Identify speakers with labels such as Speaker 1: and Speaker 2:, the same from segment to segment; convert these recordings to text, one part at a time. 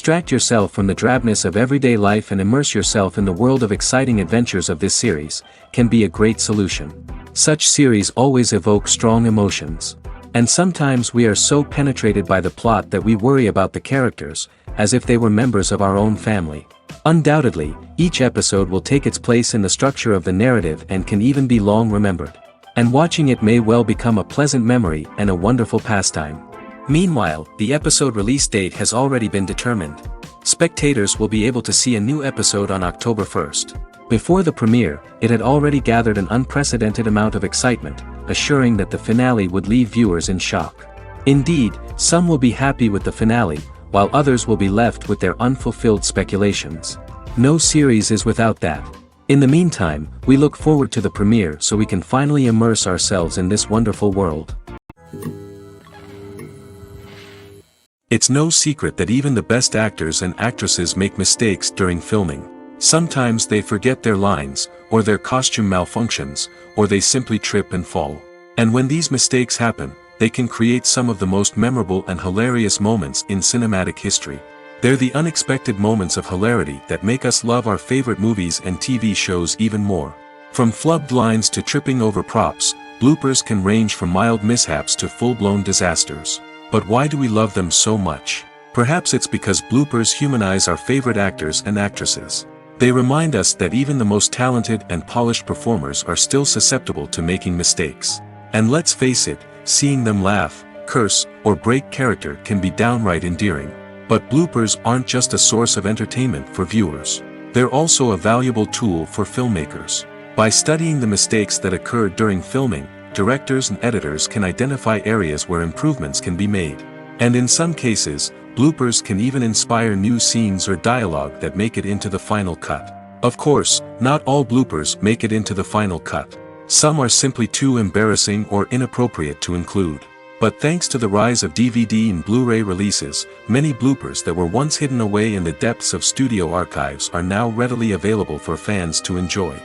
Speaker 1: Distract yourself from the drabness of everyday life and immerse yourself in the world of exciting adventures of this series, can be a great solution. Such series always evoke strong emotions. And sometimes we are so penetrated by the plot that we worry about the characters, as if they were members of our own family. Undoubtedly, each episode will take its place in the structure of the narrative and can even be long remembered. And watching it may well become a pleasant memory and a wonderful pastime. Meanwhile, the episode release date has already been determined. Spectators will be able to see a new episode on October 1st. Before the premiere, it had already gathered an unprecedented amount of excitement, assuring that the finale would leave viewers in shock. Indeed, some will be happy with the finale, while others will be left with their unfulfilled speculations. No series is without that. In the meantime, we look forward to the premiere so we can finally immerse ourselves in this wonderful world. It's no secret that even the best actors and actresses make mistakes during filming. Sometimes they forget their lines, or their costume malfunctions, or they simply trip and fall. And when these mistakes happen, they can create some of the most memorable and hilarious moments in cinematic history. They're the unexpected moments of hilarity that make us love our favorite movies and TV shows even more. From flubbed lines to tripping over props, bloopers can range from mild mishaps to full-blown disasters. But why do we love them so much? Perhaps it's because bloopers humanize our favorite actors and actresses. They remind us that even the most talented and polished performers are still susceptible to making mistakes. And let's face it, seeing them laugh, curse, or break character can be downright endearing. But bloopers aren't just a source of entertainment for viewers. They're also a valuable tool for filmmakers. By studying the mistakes that occur during filming, directors and editors can identify areas where improvements can be made. And in some cases, bloopers can even inspire new scenes or dialogue that make it into the final cut. Of course, not all bloopers make it into the final cut. Some are simply too embarrassing or inappropriate to include. But thanks to the rise of DVD and Blu-ray releases, many bloopers that were once hidden away in the depths of studio archives are now readily available for fans to enjoy.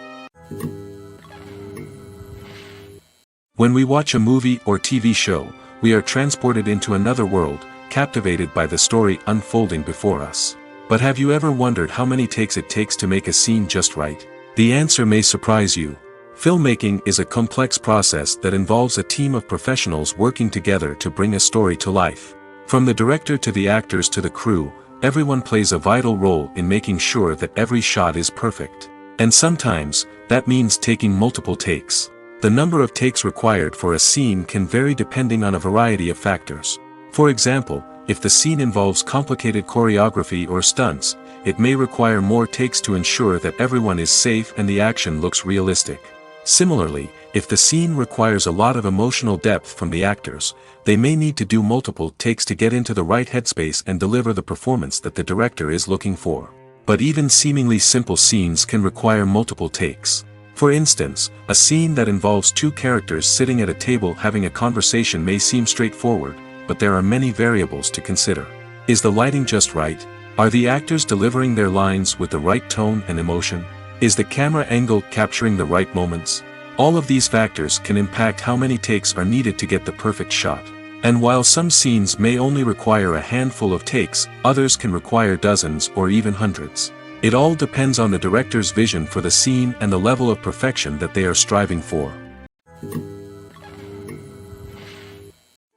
Speaker 1: When we watch a movie or TV show, we are transported into another world, captivated by the story unfolding before us. But have you ever wondered how many takes it takes to make a scene just right? The answer may surprise you. Filmmaking is a complex process that involves a team of professionals working together to bring a story to life. From the director to the actors to the crew, everyone plays a vital role in making sure that every shot is perfect. And sometimes, that means taking multiple takes. The number of takes required for a scene can vary depending on a variety of factors. For example, if the scene involves complicated choreography or stunts, it may require more takes to ensure that everyone is safe and the action looks realistic. Similarly, if the scene requires a lot of emotional depth from the actors, they may need to do multiple takes to get into the right headspace and deliver the performance that the director is looking for. But even seemingly simple scenes can require multiple takes. For instance, a scene that involves two characters sitting at a table having a conversation may seem straightforward, but there are many variables to consider. Is the lighting just right? Are the actors delivering their lines with the right tone and emotion? Is the camera angle capturing the right moments? All of these factors can impact how many takes are needed to get the perfect shot. And while some scenes may only require a handful of takes, others can require dozens or even hundreds. It all depends on the director's vision for the scene and the level of perfection that they are striving for.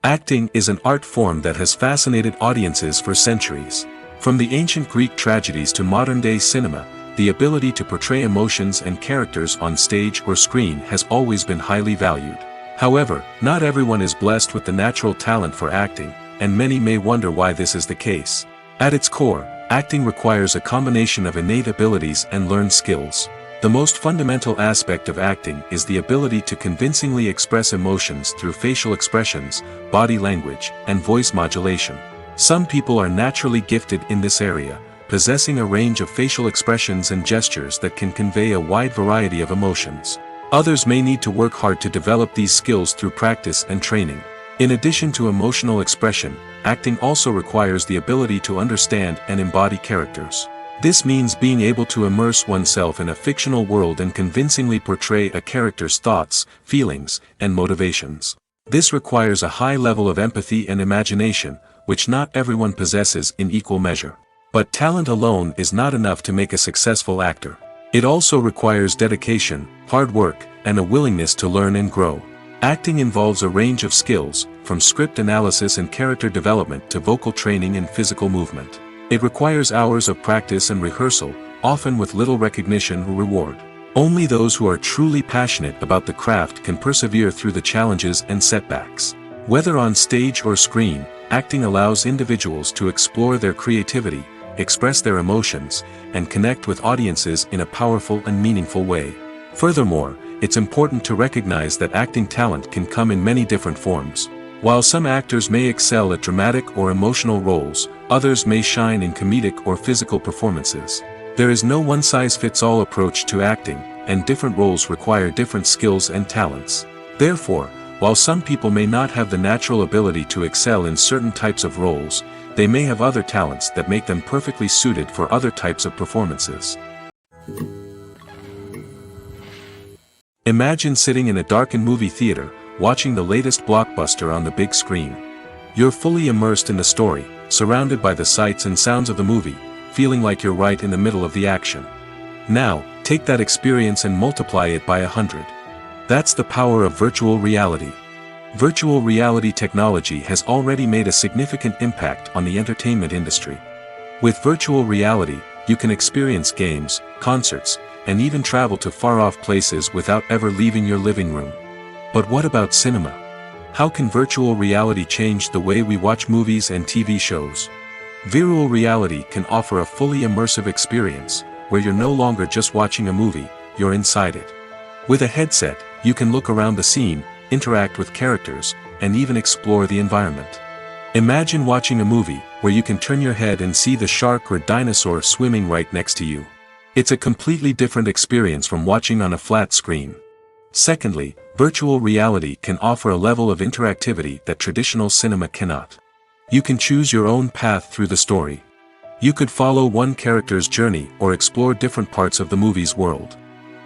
Speaker 1: Acting is an art form that has fascinated audiences for centuries. From the ancient Greek tragedies to modern-day cinema, the ability to portray emotions and characters on stage or screen has always been highly valued. However, not everyone is blessed with the natural talent for acting, and many may wonder why this is the case. At its core, acting requires a combination of innate abilities and learned skills. The most fundamental aspect of acting is the ability to convincingly express emotions through facial expressions, body language, and voice modulation. Some people are naturally gifted in this area, possessing a range of facial expressions and gestures that can convey a wide variety of emotions. Others may need to work hard to develop these skills through practice and training. In addition to emotional expression, acting also requires the ability to understand and embody characters. This means being able to immerse oneself in a fictional world and convincingly portray a character's thoughts, feelings, and motivations. This requires a high level of empathy and imagination, which not everyone possesses in equal measure. But talent alone is not enough to make a successful actor. It also requires dedication, hard work, and a willingness to learn and grow. Acting involves a range of skills, from script analysis and character development to vocal training and physical movement. It requires hours of practice and rehearsal, often with little recognition or reward. Only those who are truly passionate about the craft can persevere through the challenges and setbacks. Whether on stage or screen, acting allows individuals to explore their creativity, express their emotions, and connect with audiences in a powerful and meaningful way. Furthermore, it's important to recognize that acting talent can come in many different forms. While some actors may excel at dramatic or emotional roles, others may shine in comedic or physical performances. There is no one-size-fits-all approach to acting, and different roles require different skills and talents. Therefore, while some people may not have the natural ability to excel in certain types of roles, they may have other talents that make them perfectly suited for other types of performances. Imagine sitting in a darkened movie theater, watching the latest blockbuster on the big screen. You're fully immersed in the story, surrounded by the sights and sounds of the movie, feeling like you're right in the middle of the action. Now, take that experience and multiply it by 100. That's the power of virtual reality. Virtual reality technology has already made a significant impact on the entertainment industry. With virtual reality, you can experience games, concerts, and even travel to far-off places without ever leaving your living room. But what about cinema? How can virtual reality change the way we watch movies and TV shows? Virtual reality can offer a fully immersive experience, where you're no longer just watching a movie, you're inside it. With a headset, you can look around the scene, interact with characters, and even explore the environment. Imagine watching a movie where you can turn your head and see the shark or dinosaur swimming right next to you. It's a completely different experience from watching on a flat screen. Secondly, virtual reality can offer a level of interactivity that traditional cinema cannot. You can choose your own path through the story. You could follow one character's journey or explore different parts of the movie's world.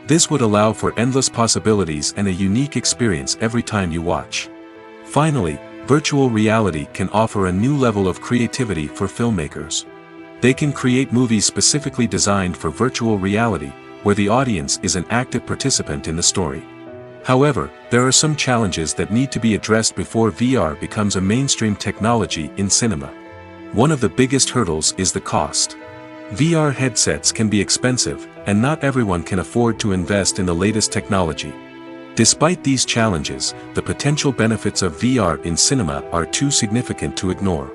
Speaker 1: This would allow for endless possibilities and a unique experience every time you watch. Finally, virtual reality can offer a new level of creativity for filmmakers. They can create movies specifically designed for virtual reality, where the audience is an active participant in the story. However, there are some challenges that need to be addressed before VR becomes a mainstream technology in cinema. One of the biggest hurdles is the cost. VR headsets can be expensive, and not everyone can afford to invest in the latest technology. Despite these challenges, the potential benefits of VR in cinema are too significant to ignore.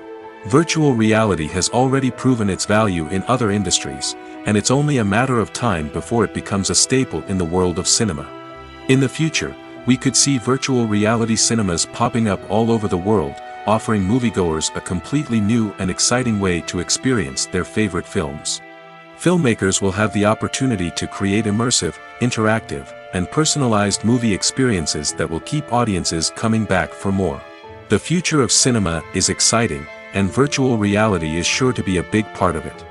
Speaker 1: Virtual reality has already proven its value in other industries, and it's only a matter of time before it becomes a staple in the world of cinema. In the future, we could see virtual reality cinemas popping up all over the world, offering moviegoers a completely new and exciting way to experience their favorite films. Filmmakers will have the opportunity to create immersive, interactive, and personalized movie experiences that will keep audiences coming back for more. The future of cinema is exciting, and virtual reality is sure to be a big part of it.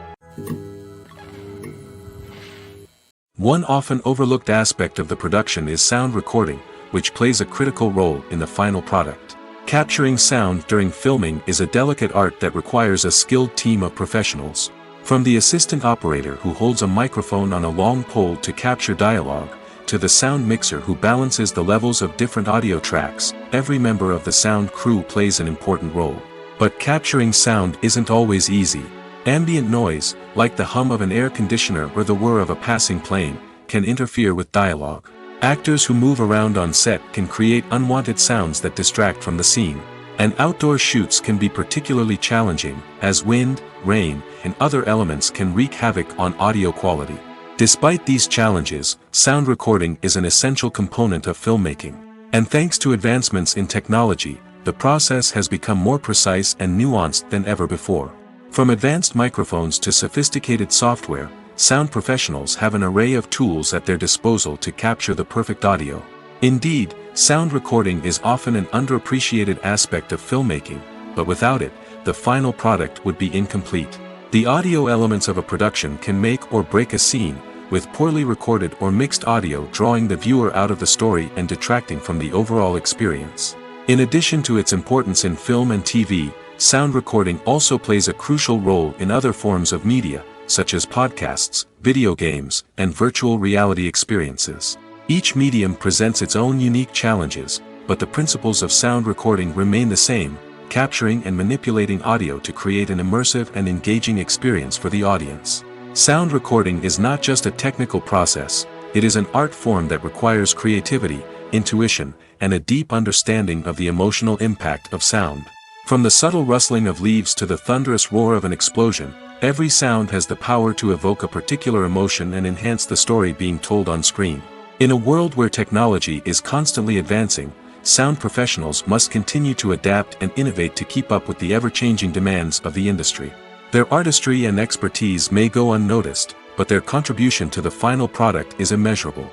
Speaker 1: One often overlooked aspect of the production is sound recording, which plays a critical role in the final product. Capturing sound during filming is a delicate art that requires a skilled team of professionals. From the assistant operator who holds a microphone on a long pole to capture dialogue, to the sound mixer who balances the levels of different audio tracks, every member of the sound crew plays an important role. But capturing sound isn't always easy. Ambient noise, like the hum of an air conditioner or the whir of a passing plane, can interfere with dialogue. Actors who move around on set can create unwanted sounds that distract from the scene. And outdoor shoots can be particularly challenging, as wind, rain, and other elements can wreak havoc on audio quality. Despite these challenges, sound recording is an essential component of filmmaking. And thanks to advancements in technology, the process has become more precise and nuanced than ever before. From advanced microphones to sophisticated software, sound professionals have an array of tools at their disposal to capture the perfect audio. Indeed, sound recording is often an underappreciated aspect of filmmaking, but without it, the final product would be incomplete. The audio elements of a production can make or break a scene, with poorly recorded or mixed audio drawing the viewer out of the story and detracting from the overall experience. In addition to its importance in film and TV, sound recording also plays a crucial role in other forms of media, such as podcasts, video games, and virtual reality experiences. Each medium presents its own unique challenges, but the principles of sound recording remain the same, capturing and manipulating audio to create an immersive and engaging experience for the audience. Sound recording is not just a technical process, it is an art form that requires creativity, intuition, and a deep understanding of the emotional impact of sound. From the subtle rustling of leaves to the thunderous roar of an explosion, every sound has the power to evoke a particular emotion and enhance the story being told on screen. In a world where technology is constantly advancing, sound professionals must continue to adapt and innovate to keep up with the ever-changing demands of the industry. Their artistry and expertise may go unnoticed, but their contribution to the final product is immeasurable.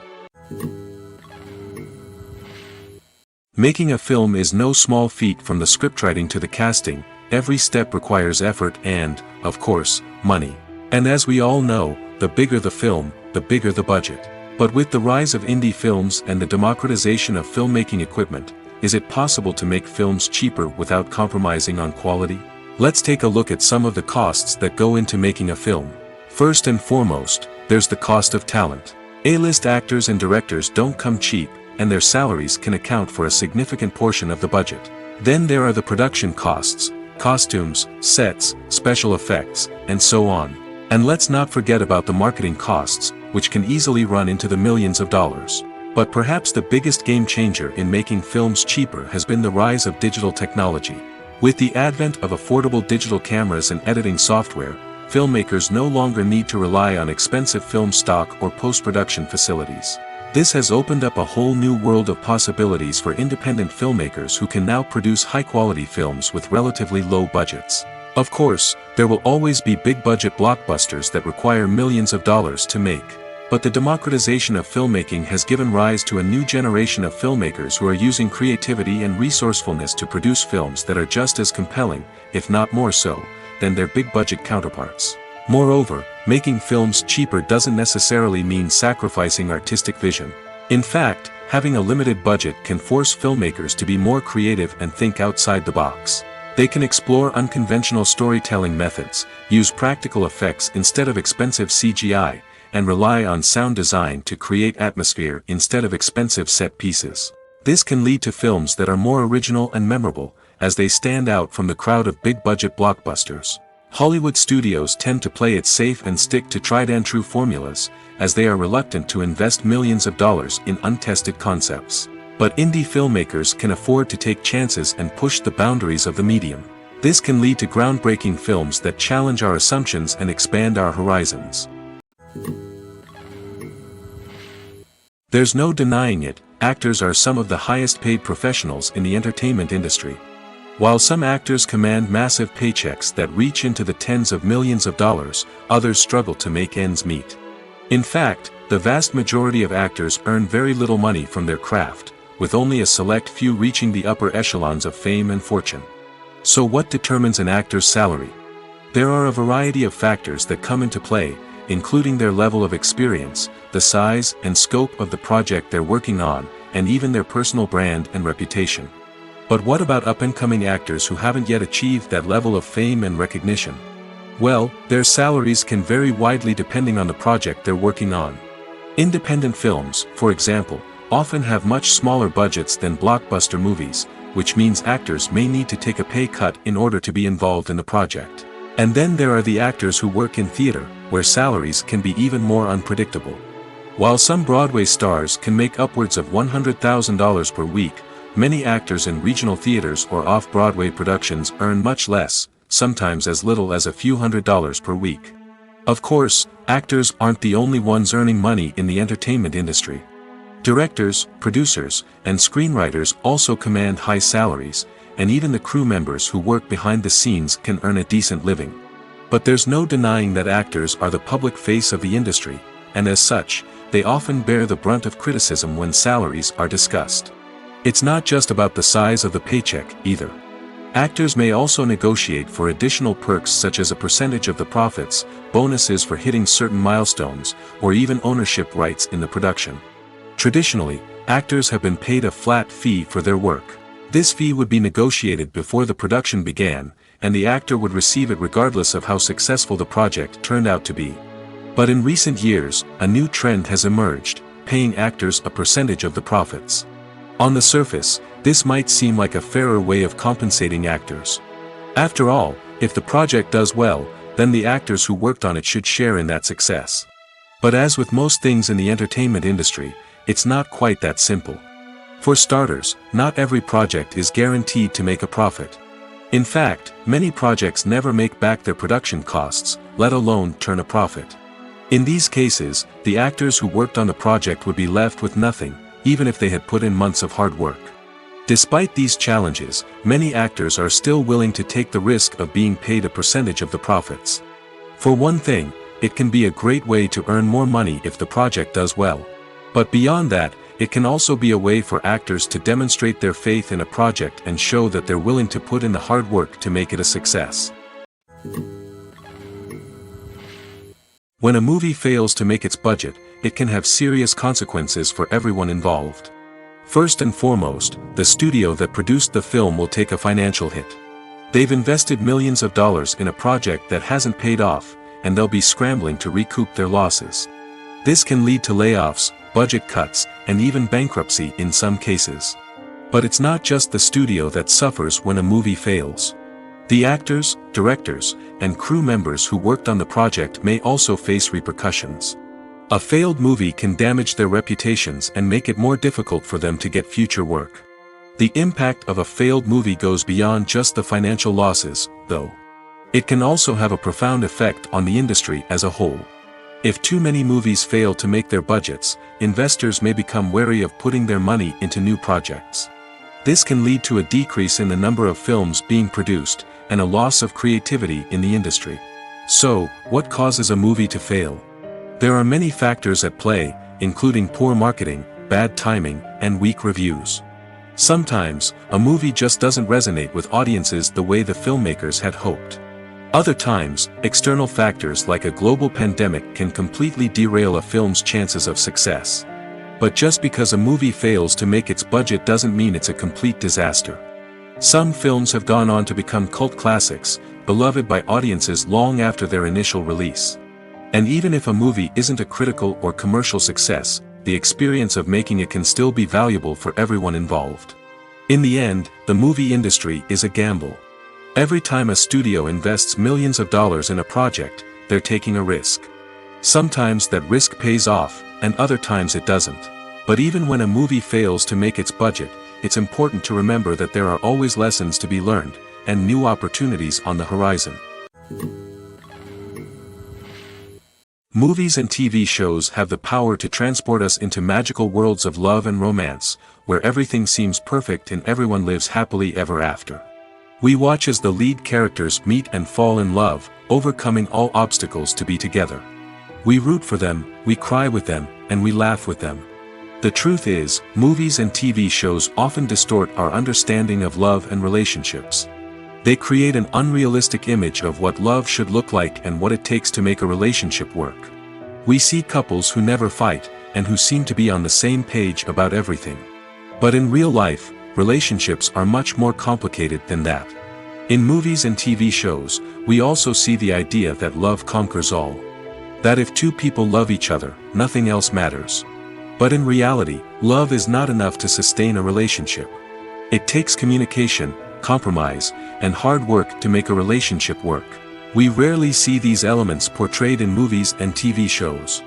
Speaker 1: Making a film is no small feat. From the scriptwriting to the casting, every step requires effort and, of course, money. And as we all know, the bigger the film, the bigger the budget. But with the rise of indie films and the democratization of filmmaking equipment, is it possible to make films cheaper without compromising on quality? Let's take a look at some of the costs that go into making a film. First and foremost, there's the cost of talent. A-list actors and directors don't come cheap, and their salaries can account for a significant portion of the budget. Then there are the production costs, costumes, sets, special effects, and so on. And let's not forget about the marketing costs, which can easily run into the millions of dollars. But perhaps the biggest game changer in making films cheaper has been the rise of digital technology. With the advent of affordable digital cameras and editing software, filmmakers no longer need to rely on expensive film stock or post-production facilities. This has opened up a whole new world of possibilities for independent filmmakers who can now produce high-quality films with relatively low budgets. Of course, there will always be big-budget blockbusters that require millions of dollars to make. But the democratization of filmmaking has given rise to a new generation of filmmakers who are using creativity and resourcefulness to produce films that are just as compelling, if not more so, than their big-budget counterparts. Moreover, making films cheaper doesn't necessarily mean sacrificing artistic vision. In fact, having a limited budget can force filmmakers to be more creative and think outside the box. They can explore unconventional storytelling methods, use practical effects instead of expensive CGI, and rely on sound design to create atmosphere instead of expensive set pieces. This can lead to films that are more original and memorable, as they stand out from the crowd of big-budget blockbusters. Hollywood studios tend to play it safe and stick to tried-and-true formulas, as they are reluctant to invest millions of dollars in untested concepts. But indie filmmakers can afford to take chances and push the boundaries of the medium. This can lead to groundbreaking films that challenge our assumptions and expand our horizons. There's no denying it, actors are some of the highest-paid professionals in the entertainment industry. While some actors command massive paychecks that reach into the tens of millions of dollars, others struggle to make ends meet. In fact, the vast majority of actors earn very little money from their craft, with only a select few reaching the upper echelons of fame and fortune. So what determines an actor's salary? There are a variety of factors that come into play, including their level of experience, the size and scope of the project they're working on, and even their personal brand and reputation. But what about up-and-coming actors who haven't yet achieved that level of fame and recognition? Well, their salaries can vary widely depending on the project they're working on. Independent films, for example, often have much smaller budgets than blockbuster movies, which means actors may need to take a pay cut in order to be involved in the project. And then there are the actors who work in theater, where salaries can be even more unpredictable. While some Broadway stars can make upwards of $100,000 per week, many actors in regional theaters or off-Broadway productions earn much less, sometimes as little as a few $100s per week. Of course, actors aren't the only ones earning money in the entertainment industry. Directors, producers, and screenwriters also command high salaries, and even the crew members who work behind the scenes can earn a decent living. But there's no denying that actors are the public face of the industry, and as such, they often bear the brunt of criticism when salaries are discussed. It's not just about the size of the paycheck, either. Actors may also negotiate for additional perks such as a percentage of the profits, bonuses for hitting certain milestones, or even ownership rights in the production. Traditionally, actors have been paid a flat fee for their work. This fee would be negotiated before the production began, and the actor would receive it regardless of how successful the project turned out to be. But in recent years, a new trend has emerged, paying actors a percentage of the profits. On the surface, this might seem like a fairer way of compensating actors. After all, if the project does well, then the actors who worked on it should share in that success. But as with most things in the entertainment industry, it's not quite that simple. For starters, not every project is guaranteed to make a profit. In fact, many projects never make back their production costs, let alone turn a profit. In these cases, the actors who worked on the project would be left with nothing, even if they had put in months of hard work. Despite these challenges, many actors are still willing to take the risk of being paid a percentage of the profits. For one thing, it can be a great way to earn more money if the project does well. But beyond that, it can also be a way for actors to demonstrate their faith in a project and show that they're willing to put in the hard work to make it a success. When a movie fails to make its budget, it can have serious consequences for everyone involved. First and foremost, the studio that produced the film will take a financial hit. They've invested millions of dollars in a project that hasn't paid off, and they'll be scrambling to recoup their losses. This can lead to layoffs, budget cuts, and even bankruptcy in some cases. But it's not just the studio that suffers when a movie fails. The actors, directors, and crew members who worked on the project may also face repercussions. A failed movie can damage their reputations and make it more difficult for them to get future work. The impact of a failed movie goes beyond just the financial losses, though. It can also have a profound effect on the industry as a whole. If too many movies fail to make their budgets, investors may become wary of putting their money into new projects. This can lead to a decrease in the number of films being produced, and a loss of creativity in the industry. So, what causes a movie to fail? There are many factors at play, including poor marketing, bad timing, and weak reviews. Sometimes, a movie just doesn't resonate with audiences the way the filmmakers had hoped. Other times, external factors like a global pandemic can completely derail a film's chances of success. But just because a movie fails to make its budget doesn't mean it's a complete disaster. Some films have gone on to become cult classics, beloved by audiences long after their initial release. And even if a movie isn't a critical or commercial success, the experience of making it can still be valuable for everyone involved. In the end, the movie industry is a gamble. Every time a studio invests millions of dollars in a project, they're taking a risk. Sometimes that risk pays off, and other times it doesn't. But even when a movie fails to make its budget, it's important to remember that there are always lessons to be learned, and new opportunities on the horizon. Movies and TV shows have the power to transport us into magical worlds of love and romance, where everything seems perfect and everyone lives happily ever after. We watch as the lead characters meet and fall in love, overcoming all obstacles to be together. We root for them, we cry with them, and we laugh with them. The truth is, movies and TV shows often distort our understanding of love and relationships. They create an unrealistic image of what love should look like and what it takes to make a relationship work. We see couples who never fight, and who seem to be on the same page about everything. But in real life, relationships are much more complicated than that. In movies and TV shows, we also see the idea that love conquers all. That if two people love each other, nothing else matters. But in reality, love is not enough to sustain a relationship. It takes communication, compromise, and hard work to make a relationship work. We rarely see these elements portrayed in movies and TV shows.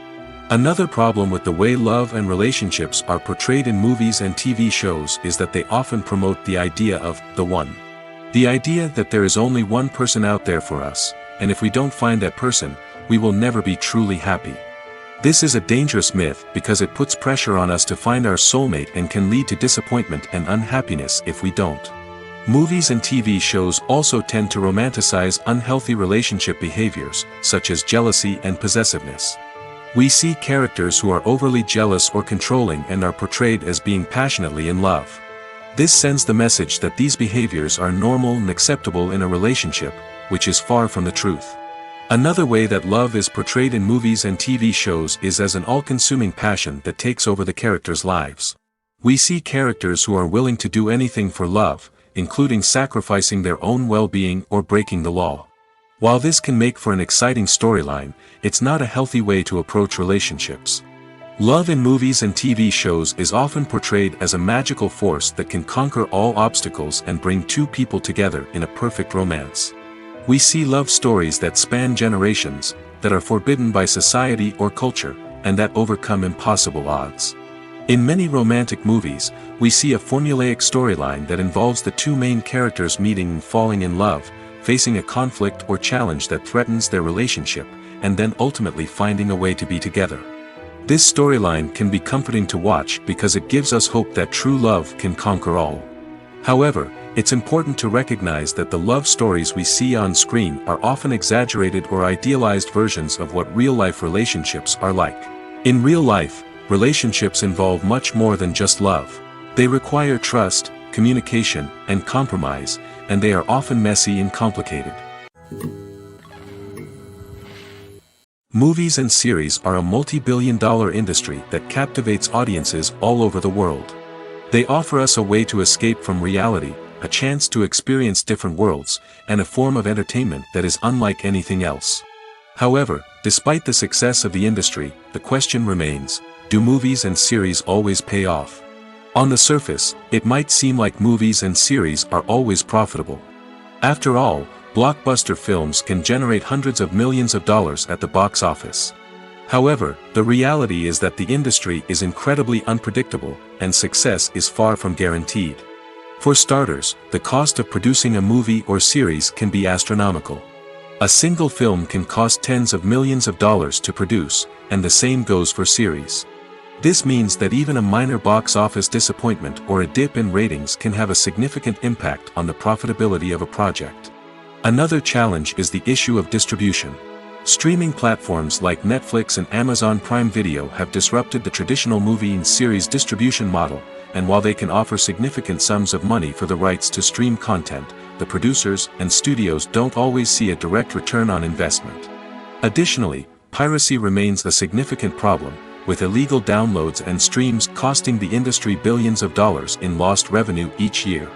Speaker 1: Another problem with the way love and relationships are portrayed in movies and TV shows is that they often promote the idea of the one. The idea that there is only one person out there for us, and if we don't find that person, we will never be truly happy. This is a dangerous myth because it puts pressure on us to find our soulmate and can lead to disappointment and unhappiness if we don't. Movies and TV shows also tend to romanticize unhealthy relationship behaviors, such as jealousy and possessiveness. We see characters who are overly jealous or controlling and are portrayed as being passionately in love. This sends the message that these behaviors are normal and acceptable in a relationship, which is far from the truth. Another way that love is portrayed in movies and TV shows is as an all-consuming passion that takes over the characters' lives. We see characters who are willing to do anything for love, including sacrificing their own well-being or breaking the law. While this can make for an exciting storyline, it's not a healthy way to approach relationships. Love in movies and TV shows is often portrayed as a magical force that can conquer all obstacles and bring two people together in a perfect romance. We see love stories that span generations, that are forbidden by society or culture, and that overcome impossible odds. In many romantic movies, we see a formulaic storyline that involves the two main characters meeting and falling in love, facing a conflict or challenge that threatens their relationship, and then ultimately finding a way to be together. This storyline can be comforting to watch because it gives us hope that true love can conquer all. However, it's important to recognize that the love stories we see on screen are often exaggerated or idealized versions of what real-life relationships are like. In real life, relationships involve much more than just love. They require trust, communication, and compromise, and they are often messy and complicated. Movies and series are a multi-billion-dollar industry that captivates audiences all over the world. They offer us a way to escape from reality, a chance to experience different worlds, and a form of entertainment that is unlike anything else. However, despite the success of the industry, the question remains, do movies and series always pay off? On the surface, it might seem like movies and series are always profitable. After all, blockbuster films can generate hundreds of millions of dollars at the box office. However, the reality is that the industry is incredibly unpredictable, and success is far from guaranteed. For starters, the cost of producing a movie or series can be astronomical. A single film can cost tens of millions of dollars to produce, and the same goes for series. This means that even a minor box office disappointment or a dip in ratings can have a significant impact on the profitability of a project. Another challenge is the issue of distribution. Streaming platforms like Netflix and Amazon Prime Video have disrupted the traditional movie and series distribution model, and while they can offer significant sums of money for the rights to stream content, the producers and studios don't always see a direct return on investment. Additionally, piracy remains a significant problem, with illegal downloads and streams costing the industry billions of dollars in lost revenue each year.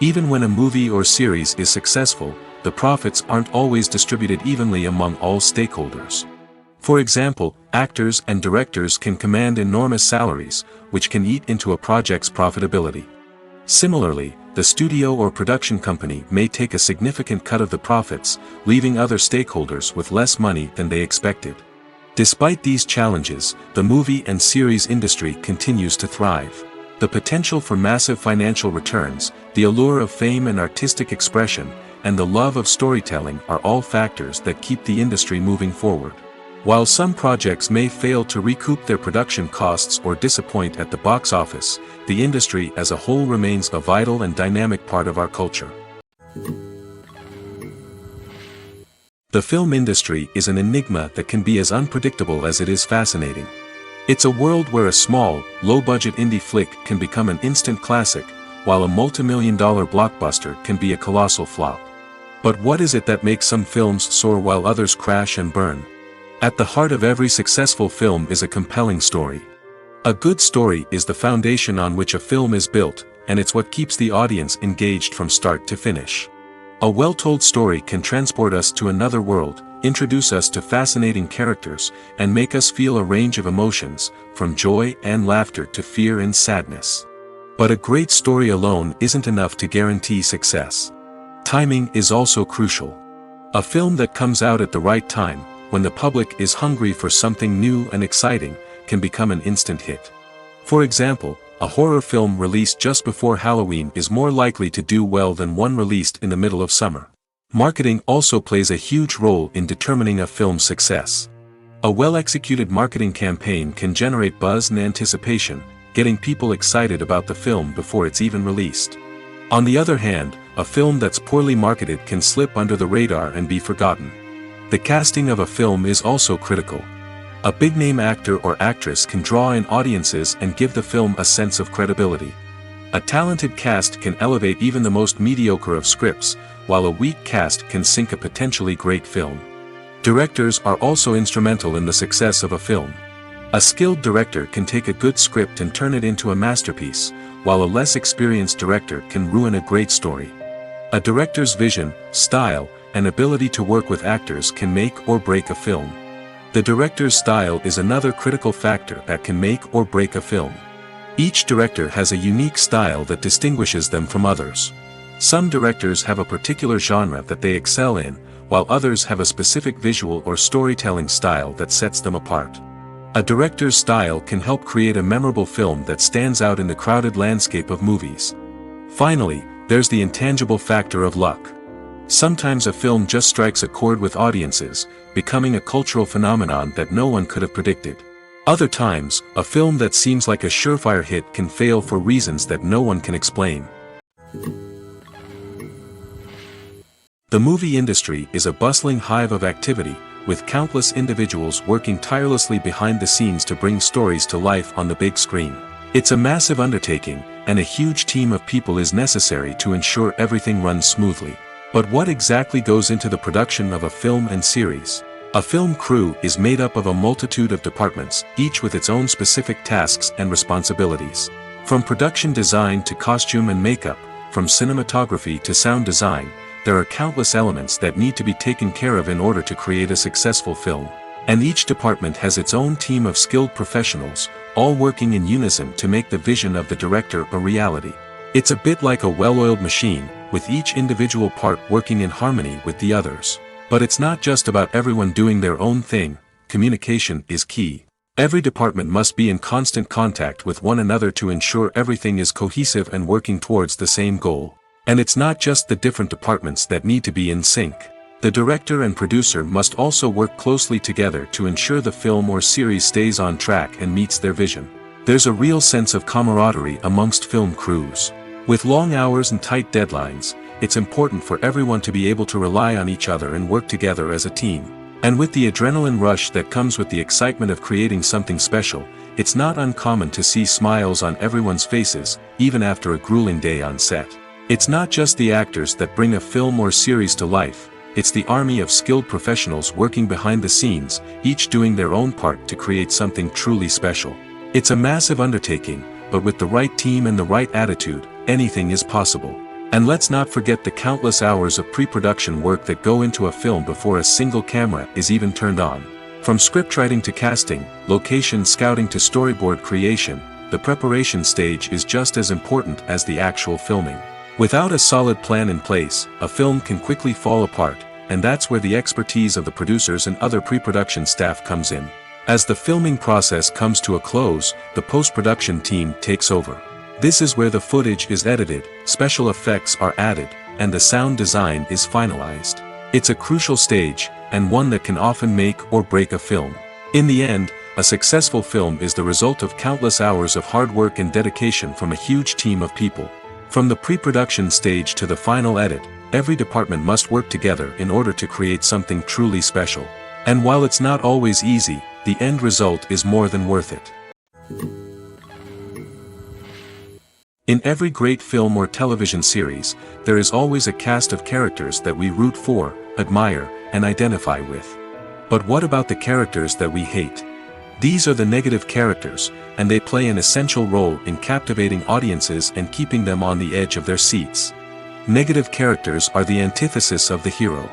Speaker 1: Even when a movie or series is successful, the profits aren't always distributed evenly among all stakeholders. For example, actors and directors can command enormous salaries, which can eat into a project's profitability. Similarly, the studio or production company may take a significant cut of the profits, leaving other stakeholders with less money than they expected. Despite these challenges, the movie and series industry continues to thrive. The potential for massive financial returns, the allure of fame and artistic expression, and the love of storytelling are all factors that keep the industry moving forward. While some projects may fail to recoup their production costs or disappoint at the box office, the industry as a whole remains a vital and dynamic part of our culture. The film industry is an enigma that can be as unpredictable as it is fascinating. It's a world where a small, low-budget indie flick can become an instant classic, while a multi-million-dollar blockbuster can be a colossal flop. But what is it that makes some films soar while others crash and burn? At the heart of every successful film is a compelling story. A good story is the foundation on which a film is built, and it's what keeps the audience engaged from start to finish. A well-told story can transport us to another world, introduce us to fascinating characters, and make us feel a range of emotions, from joy and laughter to fear and sadness. But a great story alone isn't enough to guarantee success. Timing is also crucial. A film that comes out at the right time, when the public is hungry for something new and exciting, can become an instant hit. For example, a horror film released just before Halloween is more likely to do well than one released in the middle of summer. Marketing also plays a huge role in determining a film's success. A well-executed marketing campaign can generate buzz and anticipation, getting people excited about the film before it's even released. On the other hand, a film that's poorly marketed can slip under the radar and be forgotten. The casting of a film is also critical. A big-name actor or actress can draw in audiences and give the film a sense of credibility. A talented cast can elevate even the most mediocre of scripts, while a weak cast can sink a potentially great film. Directors are also instrumental in the success of a film. A skilled director can take a good script and turn it into a masterpiece, while a less experienced director can ruin a great story. A director's vision, style, and ability to work with actors can make or break a film. The director's style is another critical factor that can make or break a film. Each director has a unique style that distinguishes them from others. Some directors have a particular genre that they excel in, while others have a specific visual or storytelling style that sets them apart. A director's style can help create a memorable film that stands out in the crowded landscape of movies. Finally, there's the intangible factor of luck. Sometimes a film just strikes a chord with audiences, becoming a cultural phenomenon that no one could have predicted. Other times, a film that seems like a surefire hit can fail for reasons that no one can explain. The movie industry is a bustling hive of activity, with countless individuals working tirelessly behind the scenes to bring stories to life on the big screen. It's a massive undertaking, and a huge team of people is necessary to ensure everything runs smoothly. But what exactly goes into the production of a film and series? A film crew is made up of a multitude of departments, each with its own specific tasks and responsibilities. From production design to costume and makeup, from cinematography to sound design, there are countless elements that need to be taken care of in order to create a successful film. And each department has its own team of skilled professionals, all working in unison to make the vision of the director a reality. It's a bit like a well-oiled machine, with each individual part working in harmony with the others. But it's not just about everyone doing their own thing. Communication is key. Every department must be in constant contact with one another to ensure everything is cohesive and working towards the same goal. And it's not just the different departments that need to be in sync. The director and producer must also work closely together to ensure the film or series stays on track and meets their vision. There's a real sense of camaraderie amongst film crews. With long hours and tight deadlines, it's important for everyone to be able to rely on each other and work together as a team. And with the adrenaline rush that comes with the excitement of creating something special, it's not uncommon to see smiles on everyone's faces, even after a grueling day on set. It's not just the actors that bring a film or series to life, it's the army of skilled professionals working behind the scenes, each doing their own part to create something truly special. It's a massive undertaking, but with the right team and the right attitude, anything is possible. And let's not forget the countless hours of pre-production work that go into a film before a single camera is even turned on. From scriptwriting to casting, location scouting to storyboard creation, the preparation stage is just as important as the actual filming. Without a solid plan in place, a film can quickly fall apart, and that's where the expertise of the producers and other pre-production staff comes in. As the filming process comes to a close, the post-production team takes over. This is where the footage is edited, special effects are added, and the sound design is finalized. It's a crucial stage, and one that can often make or break a film. In the end, a successful film is the result of countless hours of hard work and dedication from a huge team of people. From the pre-production stage to the final edit, every department must work together in order to create something truly special. And while it's not always easy, the end result is more than worth it. In every great film or television series, there is always a cast of characters that we root for, admire, and identify with. But what about the characters that we hate? These are the negative characters, and they play an essential role in captivating audiences and keeping them on the edge of their seats. Negative characters are the antithesis of the hero.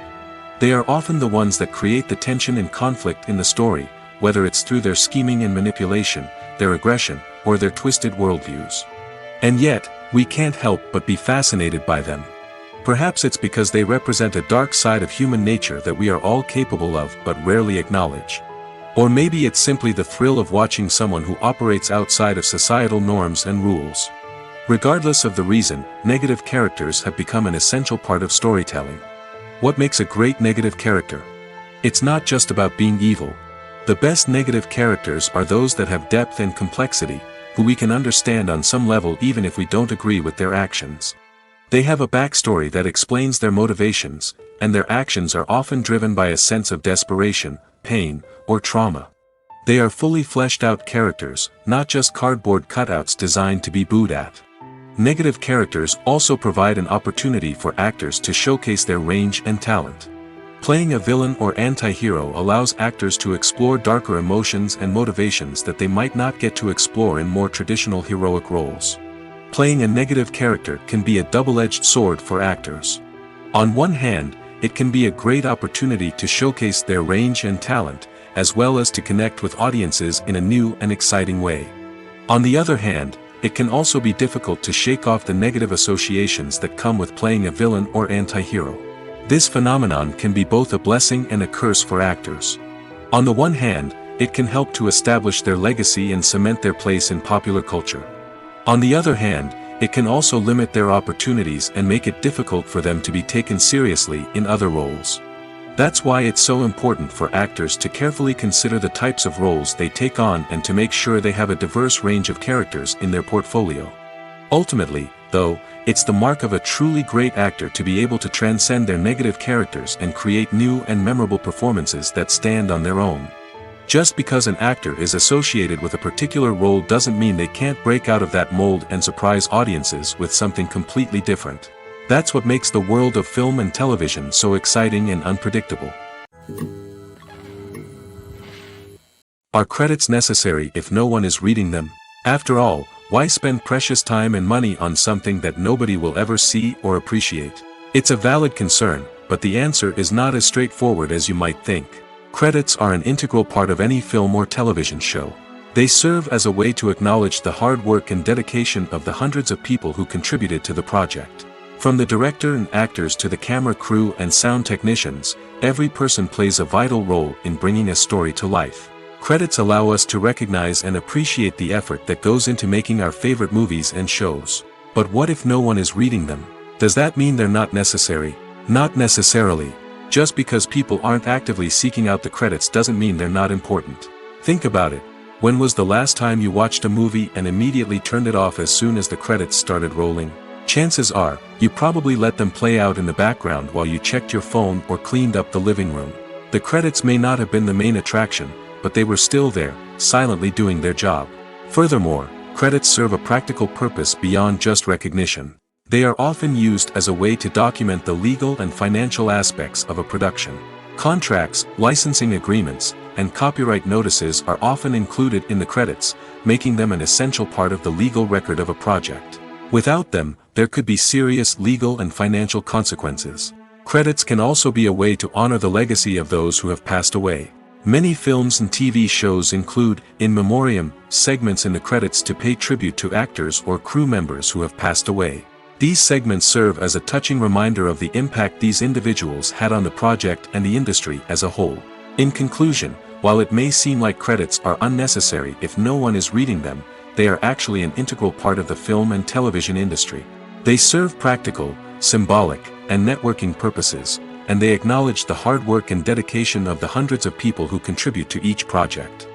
Speaker 1: They are often the ones that create the tension and conflict in the story, whether it's through their scheming and manipulation, their aggression, or their twisted worldviews. And yet, we can't help but be fascinated by them. Perhaps it's because they represent a dark side of human nature that we are all capable of but rarely acknowledge. Or maybe it's simply the thrill of watching someone who operates outside of societal norms and rules. Regardless of the reason, negative characters have become an essential part of storytelling. What makes a great negative character? It's not just about being evil. The best negative characters are those that have depth and complexity, who we can understand on some level even if we don't agree with their actions. They have a backstory that explains their motivations, and their actions are often driven by a sense of desperation, pain, or trauma. They are fully fleshed out characters, not just cardboard cutouts designed to be booed at. Negative characters also provide an opportunity for actors to showcase their range and talent. Playing a villain or anti-hero allows actors to explore darker emotions and motivations that they might not get to explore in more traditional heroic roles. playing a negative character can be a double-edged sword for actors. On one hand, it can be a great opportunity to showcase their range and talent, as well as to connect with audiences in a new and exciting way. On the other hand, it can also be difficult to shake off the negative associations that come with playing a villain or anti-hero. This phenomenon can be both a blessing and a curse for actors. On the one hand, it can help to establish their legacy and cement their place in popular culture. On the other hand, it can also limit their opportunities and make it difficult for them to be taken seriously in other roles. That's why it's so important for actors to carefully consider the types of roles they take on and to make sure they have a diverse range of characters in their portfolio. Ultimately, though, it's the mark of a truly great actor to be able to transcend their negative characters and create new and memorable performances that stand on their own. Just because an actor is associated with a particular role doesn't mean they can't break out of that mold and surprise audiences with something completely different. That's what makes the world of film and television so exciting and unpredictable. Are credits necessary if no one is reading them? After all, why spend precious time and money on something that nobody will ever see or appreciate? It's a valid concern, but the answer is not as straightforward as you might think. Credits are an integral part of any film or television show. They serve as a way to acknowledge the hard work and dedication of the hundreds of people who contributed to the project. From the director and actors to the camera crew and sound technicians, every person plays a vital role in bringing a story to life. Credits allow us to recognize and appreciate the effort that goes into making our favorite movies and shows. But what if no one is reading them? Does that mean they're not necessary? Not necessarily. Just because people aren't actively seeking out the credits doesn't mean they're not important. Think about it. When was the last time you watched a movie and immediately turned it off as soon as the credits started rolling? Chances are, you probably let them play out in the background while you checked your phone or cleaned up the living room. The credits may not have been the main attraction, but they were still there, silently doing their job. Furthermore, credits serve a practical purpose beyond just recognition. They are often used as a way to document the legal and financial aspects of a production. Contracts, licensing agreements, and copyright notices are often included in the credits, making them an essential part of the legal record of a project. Without them, there could be serious legal and financial consequences. Credits can also be a way to honor the legacy of those who have passed away. Many films and TV shows include, in memoriam, segments in the credits to pay tribute to actors or crew members who have passed away. These segments serve as a touching reminder of the impact these individuals had on the project and the industry as a whole. In conclusion, while it may seem like credits are unnecessary if no one is reading them, they are actually an integral part of the film and television industry. They serve practical, symbolic, and networking purposes, and they acknowledge the hard work and dedication of the hundreds of people who contribute to each project.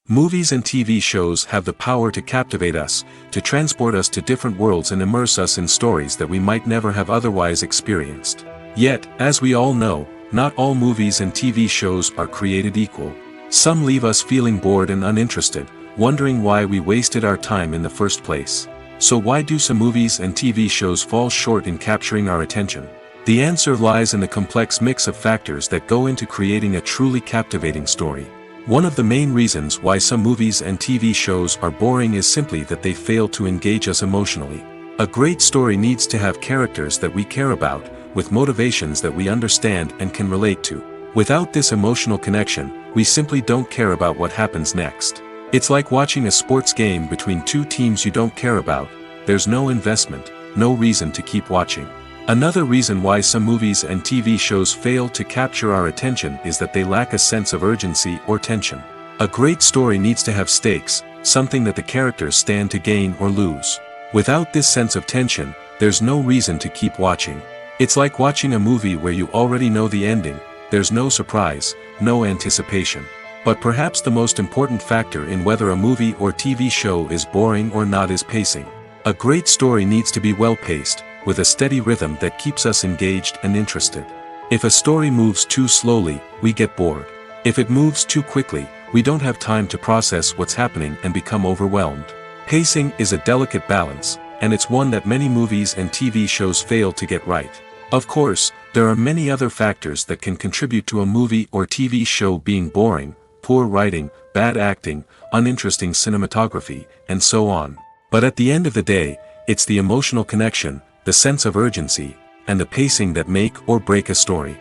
Speaker 1: Movies and TV shows have the power to captivate us, to transport us to different worlds and immerse us in stories that we might never have otherwise experienced. Yet, as we all know, not all movies and TV shows are created equal. Some leave us feeling bored and uninterested, wondering why we wasted our time in the first place. So why do some movies and TV shows fall short in capturing our attention? The answer lies in the complex mix of factors that go into creating a truly captivating story. One of the main reasons why some movies and TV shows are boring is simply that they fail to engage us emotionally. A great story needs to have characters that we care about, with motivations that we understand and can relate to. Without this emotional connection, we simply don't care about what happens next. It's like watching a sports game between two teams you don't care about. There's no investment, no reason to keep watching. Another reason why some movies and TV shows fail to capture our attention is that they lack a sense of urgency or tension. A great story needs to have stakes, something that the characters stand to gain or lose. Without this sense of tension, there's no reason to keep watching. It's like watching a movie where you already know the ending. There's no surprise, no anticipation. But perhaps the most important factor in whether a movie or TV show is boring or not is pacing. A great story needs to be well-paced, with a steady rhythm that keeps us engaged and interested. If a story moves too slowly, we get bored. If it moves too quickly, we don't have time to process what's happening and become overwhelmed. Pacing is a delicate balance, and it's one that many movies and TV shows fail to get right. Of course, there are many other factors that can contribute to a movie or TV show being boring, poor writing, bad acting, uninteresting cinematography, and so on. But at the end of the day, it's the emotional connection, the sense of urgency, and the pacing that make or break a story.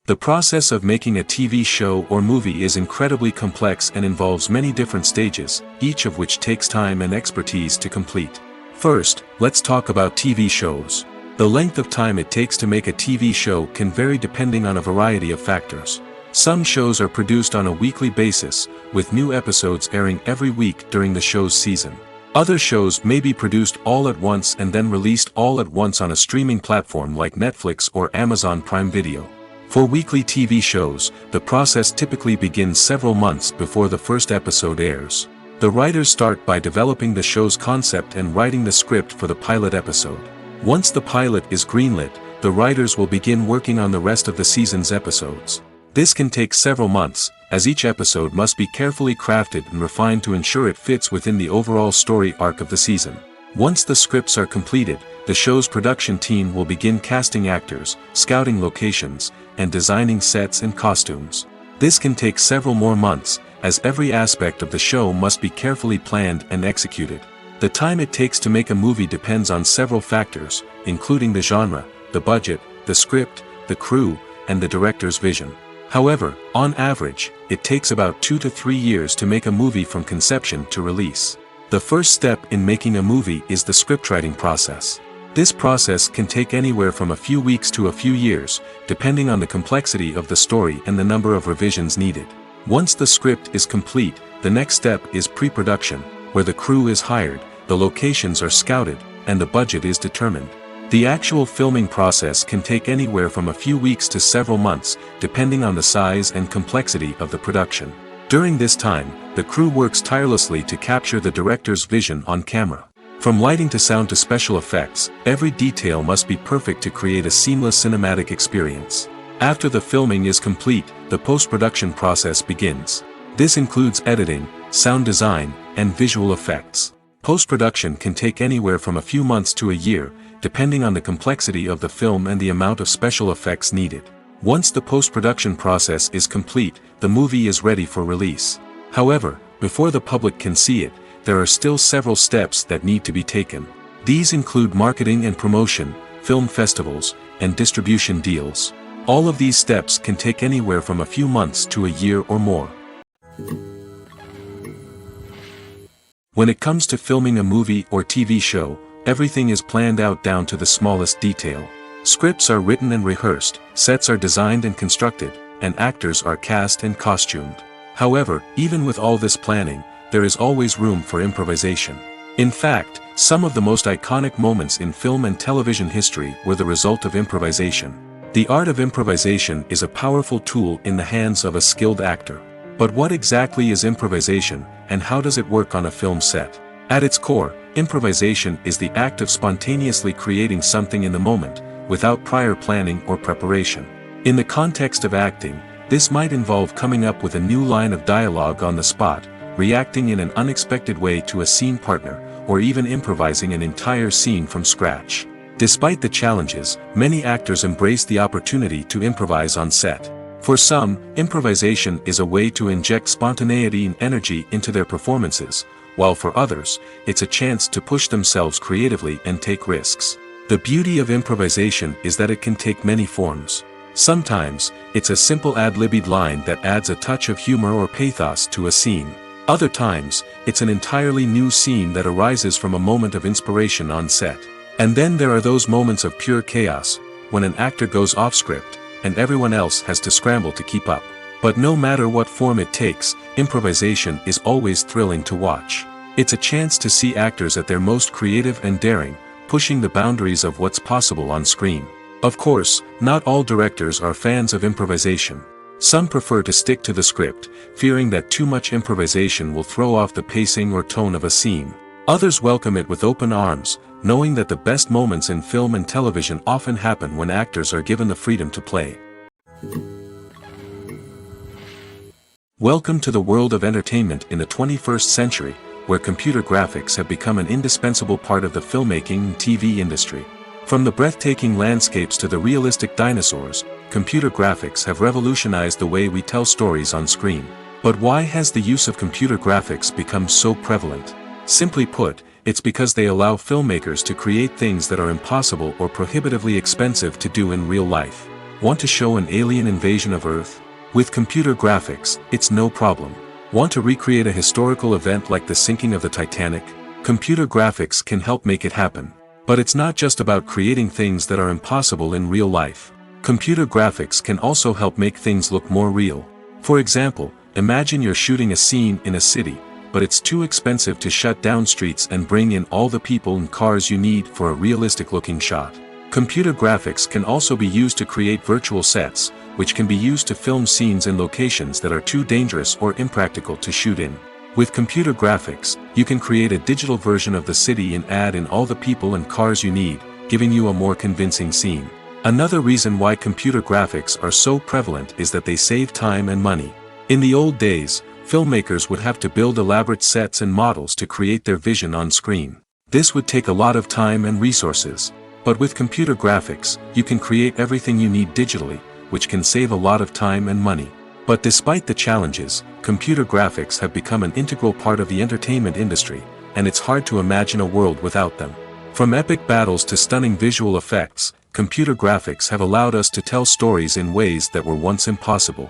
Speaker 1: The process of making a TV show or movie is incredibly complex and involves many different stages, each of which takes time and expertise to complete. First, let's talk about TV shows. The length of time it takes to make a TV show can vary depending on a variety of factors. Some shows are produced on a weekly basis, with new episodes airing every week during the show's season. Other shows may be produced all at once and then released all at once on a streaming platform like Netflix or Amazon Prime Video. For weekly TV shows, the process typically begins several months before the first episode airs. The writers start by developing the show's concept and writing the script for the pilot episode. Once the pilot is greenlit, the writers will begin working on the rest of the season's episodes. This can take several months, as each episode must be carefully crafted and refined to ensure it fits within the overall story arc of the season. Once the scripts are completed, the show's production team will begin casting actors, scouting locations, and designing sets and costumes. This can take several more months, as every aspect of the show must be carefully planned and executed. The time it takes to make a movie depends on several factors, including the genre, the budget, the script, the crew, and the director's vision. However, on average, it takes about 2 to 3 years to make a movie from conception to release. The first step in making a movie is the scriptwriting process. This process can take anywhere from a few weeks to a few years, depending on the complexity of the story and the number of revisions needed. Once the script is complete, the next step is pre-production, where the crew is hired, the locations are scouted, and the budget is determined. The actual filming process can take anywhere from a few weeks to several months, depending on the size and complexity of the production. During this time, the crew works tirelessly to capture the director's vision on camera. From lighting to sound to special effects, every detail must be perfect to create a seamless cinematic experience. After the filming is complete, the post-production process begins. This includes editing, sound design, and visual effects. Post-production can take anywhere from a few months to a year, depending on the complexity of the film and the amount of special effects needed. Once the post-production process is complete, the movie is ready for release. However, before the public can see it, there are still several steps that need to be taken. These include marketing and promotion, film festivals, and distribution deals. All of these steps can take anywhere from a few months to a year or more. When it comes to filming a movie or TV show, everything is planned out down to the smallest detail. Scripts are written and rehearsed, sets are designed and constructed, and actors are cast and costumed. However, even with all this planning, there is always room for improvisation. In fact, some of the most iconic moments in film and television history were the result of improvisation. The art of improvisation is a powerful tool in the hands of a skilled actor. But what exactly is improvisation, and how does it work on a film set? At its core, improvisation is the act of spontaneously creating something in the moment, without prior planning or preparation. In the context of acting, this might involve coming up with a new line of dialogue on the spot, reacting in an unexpected way to a scene partner, or even improvising an entire scene from scratch. Despite the challenges, many actors embrace the opportunity to improvise on set. For some, improvisation is a way to inject spontaneity and energy into their performances, while for others, it's a chance to push themselves creatively and take risks. The beauty of improvisation is that it can take many forms. Sometimes, it's a simple ad-libbed line that adds a touch of humor or pathos to a scene. Other times, it's an entirely new scene that arises from a moment of inspiration on set. And then there are those moments of pure chaos, when an actor goes off script, and everyone else has to scramble to keep up. But no matter what form it takes, improvisation is always thrilling to watch. It's a chance to see actors at their most creative and daring, pushing the boundaries of what's possible on screen. Of course, not all directors are fans of improvisation. Some prefer to stick to the script, fearing that too much improvisation will throw off the pacing or tone of a scene. Others welcome it with open arms, knowing that the best moments in film and television often happen when actors are given the freedom to play. Welcome to the world of entertainment in the 21st century, where computer graphics have become an indispensable part of the filmmaking and TV industry. From the breathtaking landscapes to the realistic dinosaurs, computer graphics have revolutionized the way we tell stories on screen. But why has the use of computer graphics become so prevalent? Simply put, it's because they allow filmmakers to create things that are impossible or prohibitively expensive to do in real life. Want to show an alien invasion of Earth? With computer graphics, it's no problem. Want to recreate a historical event like the sinking of the Titanic? Computer graphics can help make it happen. But it's not just about creating things that are impossible in real life. Computer graphics can also help make things look more real. For example, imagine you're shooting a scene in a city, but it's too expensive to shut down streets and bring in all the people and cars you need for a realistic-looking shot. Computer graphics can also be used to create virtual sets, which can be used to film scenes in locations that are too dangerous or impractical to shoot in. With computer graphics, you can create a digital version of the city and add in all the people and cars you need, giving you a more convincing scene. Another reason why computer graphics are so prevalent is that they save time and money. In the old days, filmmakers would have to build elaborate sets and models to create their vision on screen. This would take a lot of time and resources. But with computer graphics, you can create everything you need digitally, which can save a lot of time and money. But despite the challenges, computer graphics have become an integral part of the entertainment industry, and it's hard to imagine a world without them. From epic battles to stunning visual effects, computer graphics have allowed us to tell stories in ways that were once impossible.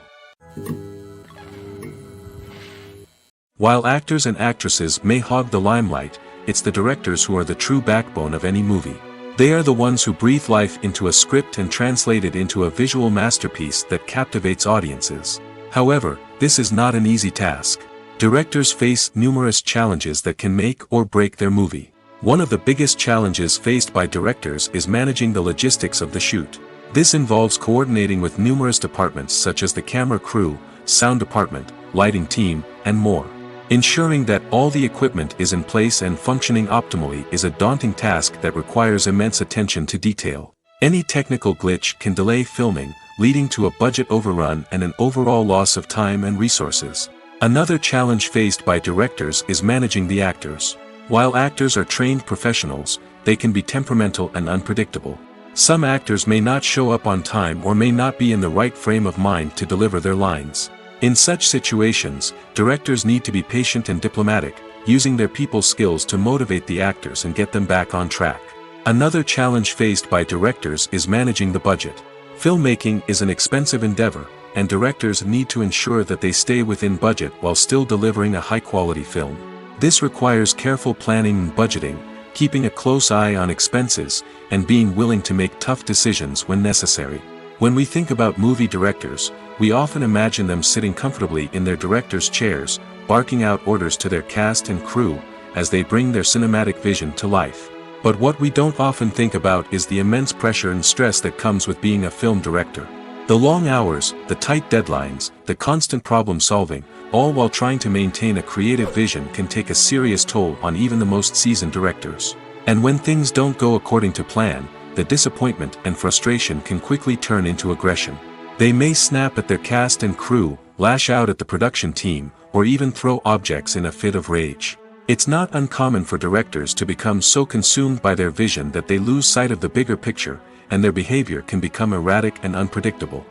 Speaker 1: While actors and actresses may hog the limelight, it's the directors who are the true backbone of any movie. They are the ones who breathe life into a script and translate it into a visual masterpiece that captivates audiences. However, this is not an easy task. Directors face numerous challenges that can make or break their movie. One of the biggest challenges faced by directors is managing the logistics of the shoot. This involves coordinating with numerous departments such as the camera crew, sound department, lighting team, and more. Ensuring that all the equipment is in place and functioning optimally is a daunting task that requires immense attention to detail. Any technical glitch can delay filming, leading to a budget overrun and an overall loss of time and resources. Another challenge faced by directors is managing the actors. While actors are trained professionals, they can be temperamental and unpredictable. Some actors may not show up on time or may not be in the right frame of mind to deliver their lines. In such situations, directors need to be patient and diplomatic, using their people skills to motivate the actors and get them back on track. Another challenge faced by directors is managing the budget. Filmmaking is an expensive endeavor, and directors need to ensure that they stay within budget while still delivering a high-quality film. This requires careful planning and budgeting, keeping a close eye on expenses, and being willing to make tough decisions when necessary. When we think about movie directors, we often imagine them sitting comfortably in their director's chairs, barking out orders to their cast and crew, as they bring their cinematic vision to life. But what we don't often think about is the immense pressure and stress that comes with being a film director. The long hours, the tight deadlines, the constant problem solving, all while trying to maintain a creative vision can take a serious toll on even the most seasoned directors. And when things don't go according to plan, the disappointment and frustration can quickly turn into aggression. They may snap at their cast and crew, lash out at the production team, or even throw objects in a fit of rage. It's not uncommon for directors to become so consumed by their vision that they lose sight of the bigger picture, and their behavior can become erratic and unpredictable.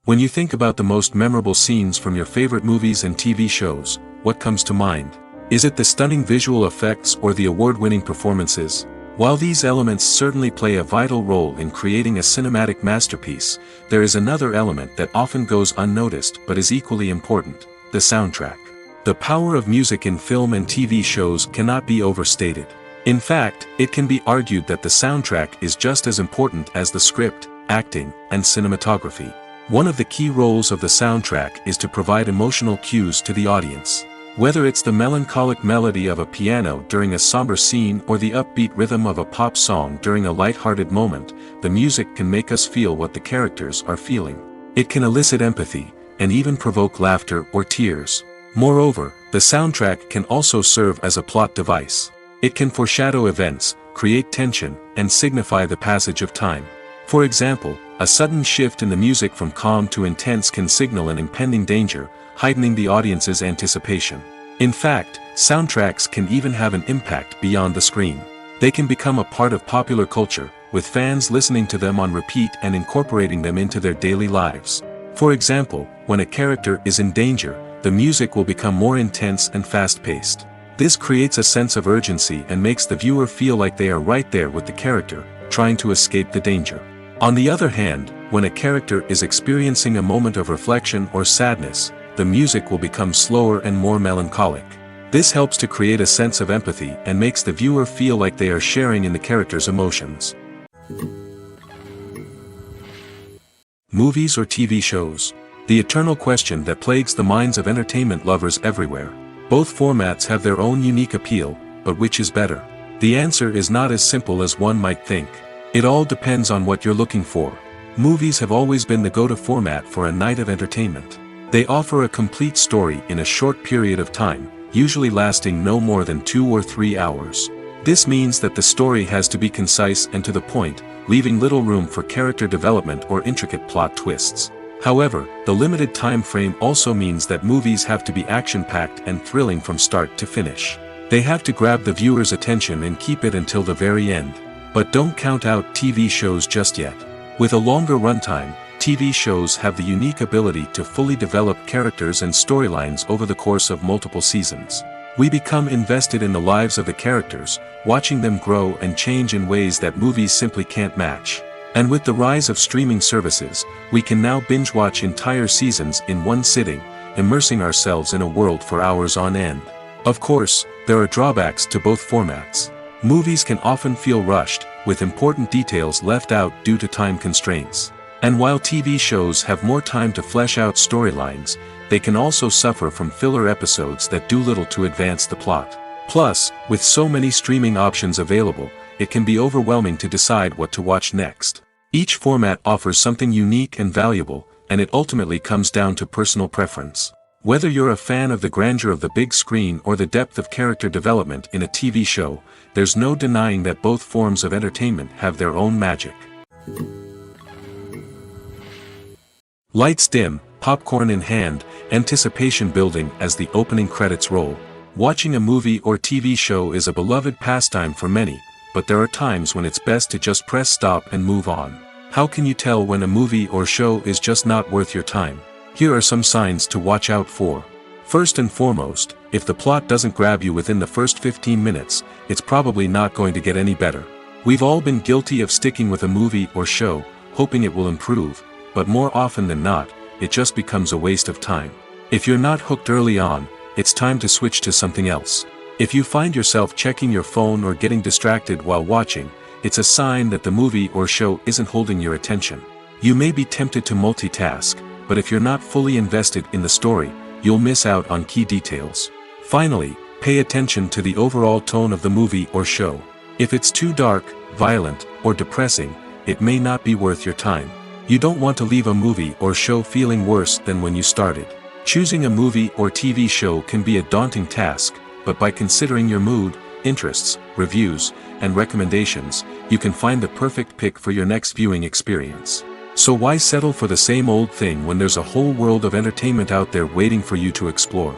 Speaker 1: When you think about the most memorable scenes from your favorite movies and TV shows, what comes to mind? Is it the stunning visual effects or the award-winning performances? While these elements certainly play a vital role in creating a cinematic masterpiece, there is another element that often goes unnoticed but is equally important: the soundtrack. The power of music in film and TV shows cannot be overstated. In fact, it can be argued that the soundtrack is just as important as the script, acting, and cinematography. One of the key roles of the soundtrack is to provide emotional cues to the audience. Whether it's the melancholic melody of a piano during a somber scene or the upbeat rhythm of a pop song during a light-hearted moment, the music can make us feel what the characters are feeling. It can elicit empathy, and even provoke laughter or tears. Moreover, the soundtrack can also serve as a plot device. It can foreshadow events, create tension, and signify the passage of time. For example, a sudden shift in the music from calm to intense can signal an impending danger, heightening the audience's anticipation. In fact, soundtracks can even have an impact beyond the screen. They can become a part of popular culture, with fans listening to them on repeat and incorporating them into their daily lives. For example, when a character is in danger, the music will become more intense and fast-paced. This creates a sense of urgency and makes the viewer feel like they are right there with the character, trying to escape the danger. On the other hand, when a character is experiencing a moment of reflection or sadness, the music will become slower and more melancholic. This helps to create a sense of empathy and makes the viewer feel like they are sharing in the character's emotions. Movies or TV shows? The eternal question that plagues the minds of entertainment lovers everywhere. Both formats have their own unique appeal, but which is better? The answer is not as simple as one might think. It all depends on what you're looking for. Movies have always been the go-to format for a night of entertainment. They offer a complete story in a short period of time, usually lasting no more than 2 or 3 hours. This means that the story has to be concise and to the point, leaving little room for character development or intricate plot twists. However, the limited time frame also means that movies have to be action-packed and thrilling from start to finish. They have to grab the viewer's attention and keep it until the very end. But don't count out TV shows just yet. With a longer runtime, TV shows have the unique ability to fully develop characters and storylines over the course of multiple seasons. We become invested in the lives of the characters, watching them grow and change in ways that movies simply can't match. And with the rise of streaming services, we can now binge-watch entire seasons in one sitting, immersing ourselves in a world for hours on end. Of course, there are drawbacks to both formats. Movies can often feel rushed, with important details left out due to time constraints. And while TV shows have more time to flesh out storylines, they can also suffer from filler episodes that do little to advance the plot. Plus, with so many streaming options available, it can be overwhelming to decide what to watch next. Each format offers something unique and valuable, and it ultimately comes down to personal preference. Whether you're a fan of the grandeur of the big screen or the depth of character development in a TV show, there's no denying that both forms of entertainment have their own magic. Lights dim, popcorn in hand, anticipation building as the opening credits roll. Watching a movie or TV show is a beloved pastime for many, but there are times when it's best to just press stop and move on. How can you tell when a movie or show is just not worth your time? Here are some signs to watch out for. First and foremost, if the plot doesn't grab you within the first 15 minutes, it's probably not going to get any better. We've all been guilty of sticking with a movie or show, hoping it will improve, but more often than not, it just becomes a waste of time. If you're not hooked early on, it's time to switch to something else. If you find yourself checking your phone or getting distracted while watching, it's a sign that the movie or show isn't holding your attention. You may be tempted to multitask, but if you're not fully invested in the story, you'll miss out on key details. Finally, pay attention to the overall tone of the movie or show. If it's too dark, violent, or depressing, it may not be worth your time. You don't want to leave a movie or show feeling worse than when you started. Choosing a movie or TV show can be a daunting task, but by considering your mood, interests, reviews, and recommendations, you can find the perfect pick for your next viewing experience. So why settle for the same old thing when there's a whole world of entertainment out there waiting for you to explore?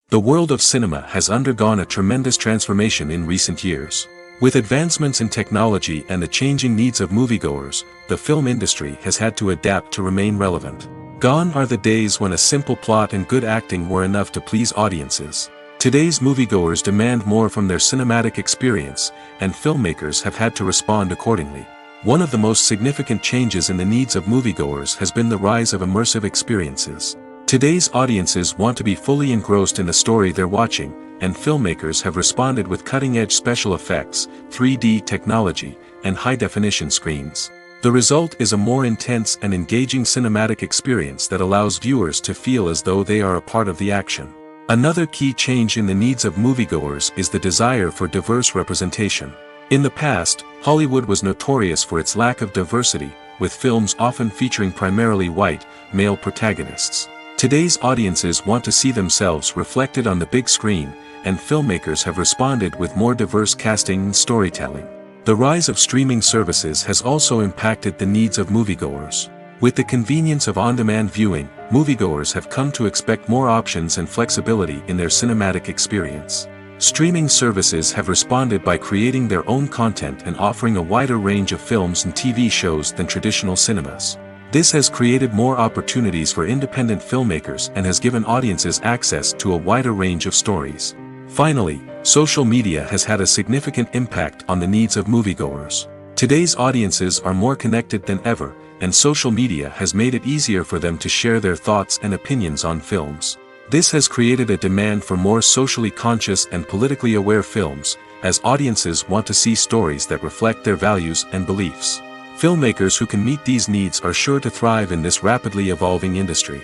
Speaker 1: The world of cinema has undergone a tremendous transformation in recent years. With advancements in technology and the changing needs of moviegoers, the film industry has had to adapt to remain relevant. Gone are the days when a simple plot and good acting were enough to please audiences. Today's moviegoers demand more from their cinematic experience, and filmmakers have had to respond accordingly. One of the most significant changes in the needs of moviegoers has been the rise of immersive experiences. Today's audiences want to be fully engrossed in the story they're watching, and filmmakers have responded with cutting-edge special effects, 3D technology, and high-definition screens. The result is a more intense and engaging cinematic experience that allows viewers to feel as though they are a part of the action. Another key change in the needs of moviegoers is the desire for diverse representation. In the past, Hollywood was notorious for its lack of diversity, with films often featuring primarily white, male protagonists. Today's audiences want to see themselves reflected on the big screen, and filmmakers have responded with more diverse casting and storytelling. The rise of streaming services has also impacted the needs of moviegoers. With the convenience of on-demand viewing, moviegoers have come to expect more options and flexibility in their cinematic experience. Streaming services have responded by creating their own content and offering a wider range of films and TV shows than traditional cinemas. This has created more opportunities for independent filmmakers and has given audiences access to a wider range of stories. Finally, social media has had a significant impact on the needs of moviegoers. Today's audiences are more connected than ever, and social media has made it easier for them to share their thoughts and opinions on films. This has created a demand for more socially conscious and politically aware films, as audiences want to see stories that reflect their values and beliefs. Filmmakers who can meet these needs are sure to thrive in this rapidly evolving industry.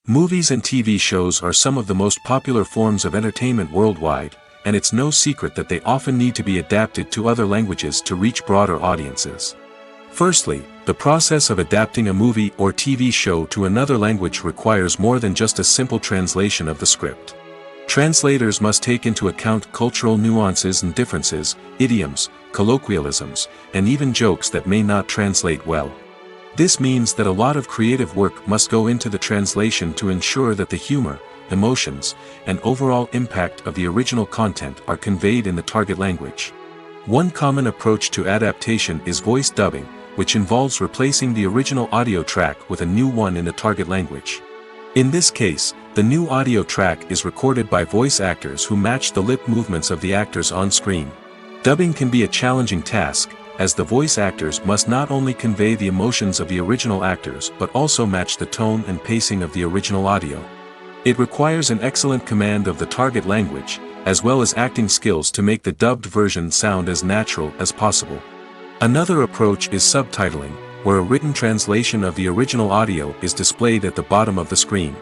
Speaker 1: Movies and TV shows are some of the most popular forms of entertainment worldwide, and it's no secret that they often need to be adapted to other languages to reach broader audiences. Firstly, the process of adapting a movie or TV show to another language requires more than just a simple translation of the script. Translators must take into account cultural nuances and differences, idioms, colloquialisms, and even jokes that may not translate well. This means that a lot of creative work must go into the translation to ensure that the humor, emotions, and overall impact of the original content are conveyed in the target language. One common approach to adaptation is voice dubbing, which involves replacing the original audio track with a new one in the target language. In this case, the new audio track is recorded by voice actors who match the lip movements of the actors on screen. Dubbing can be a challenging task, as the voice actors must not only convey the emotions of the original actors but also match the tone and pacing of the original audio. It requires an excellent command of the target language, as well as acting skills to make the dubbed version sound as natural as possible. Another approach is subtitling, where a written translation of the original audio is displayed at the bottom of the screen.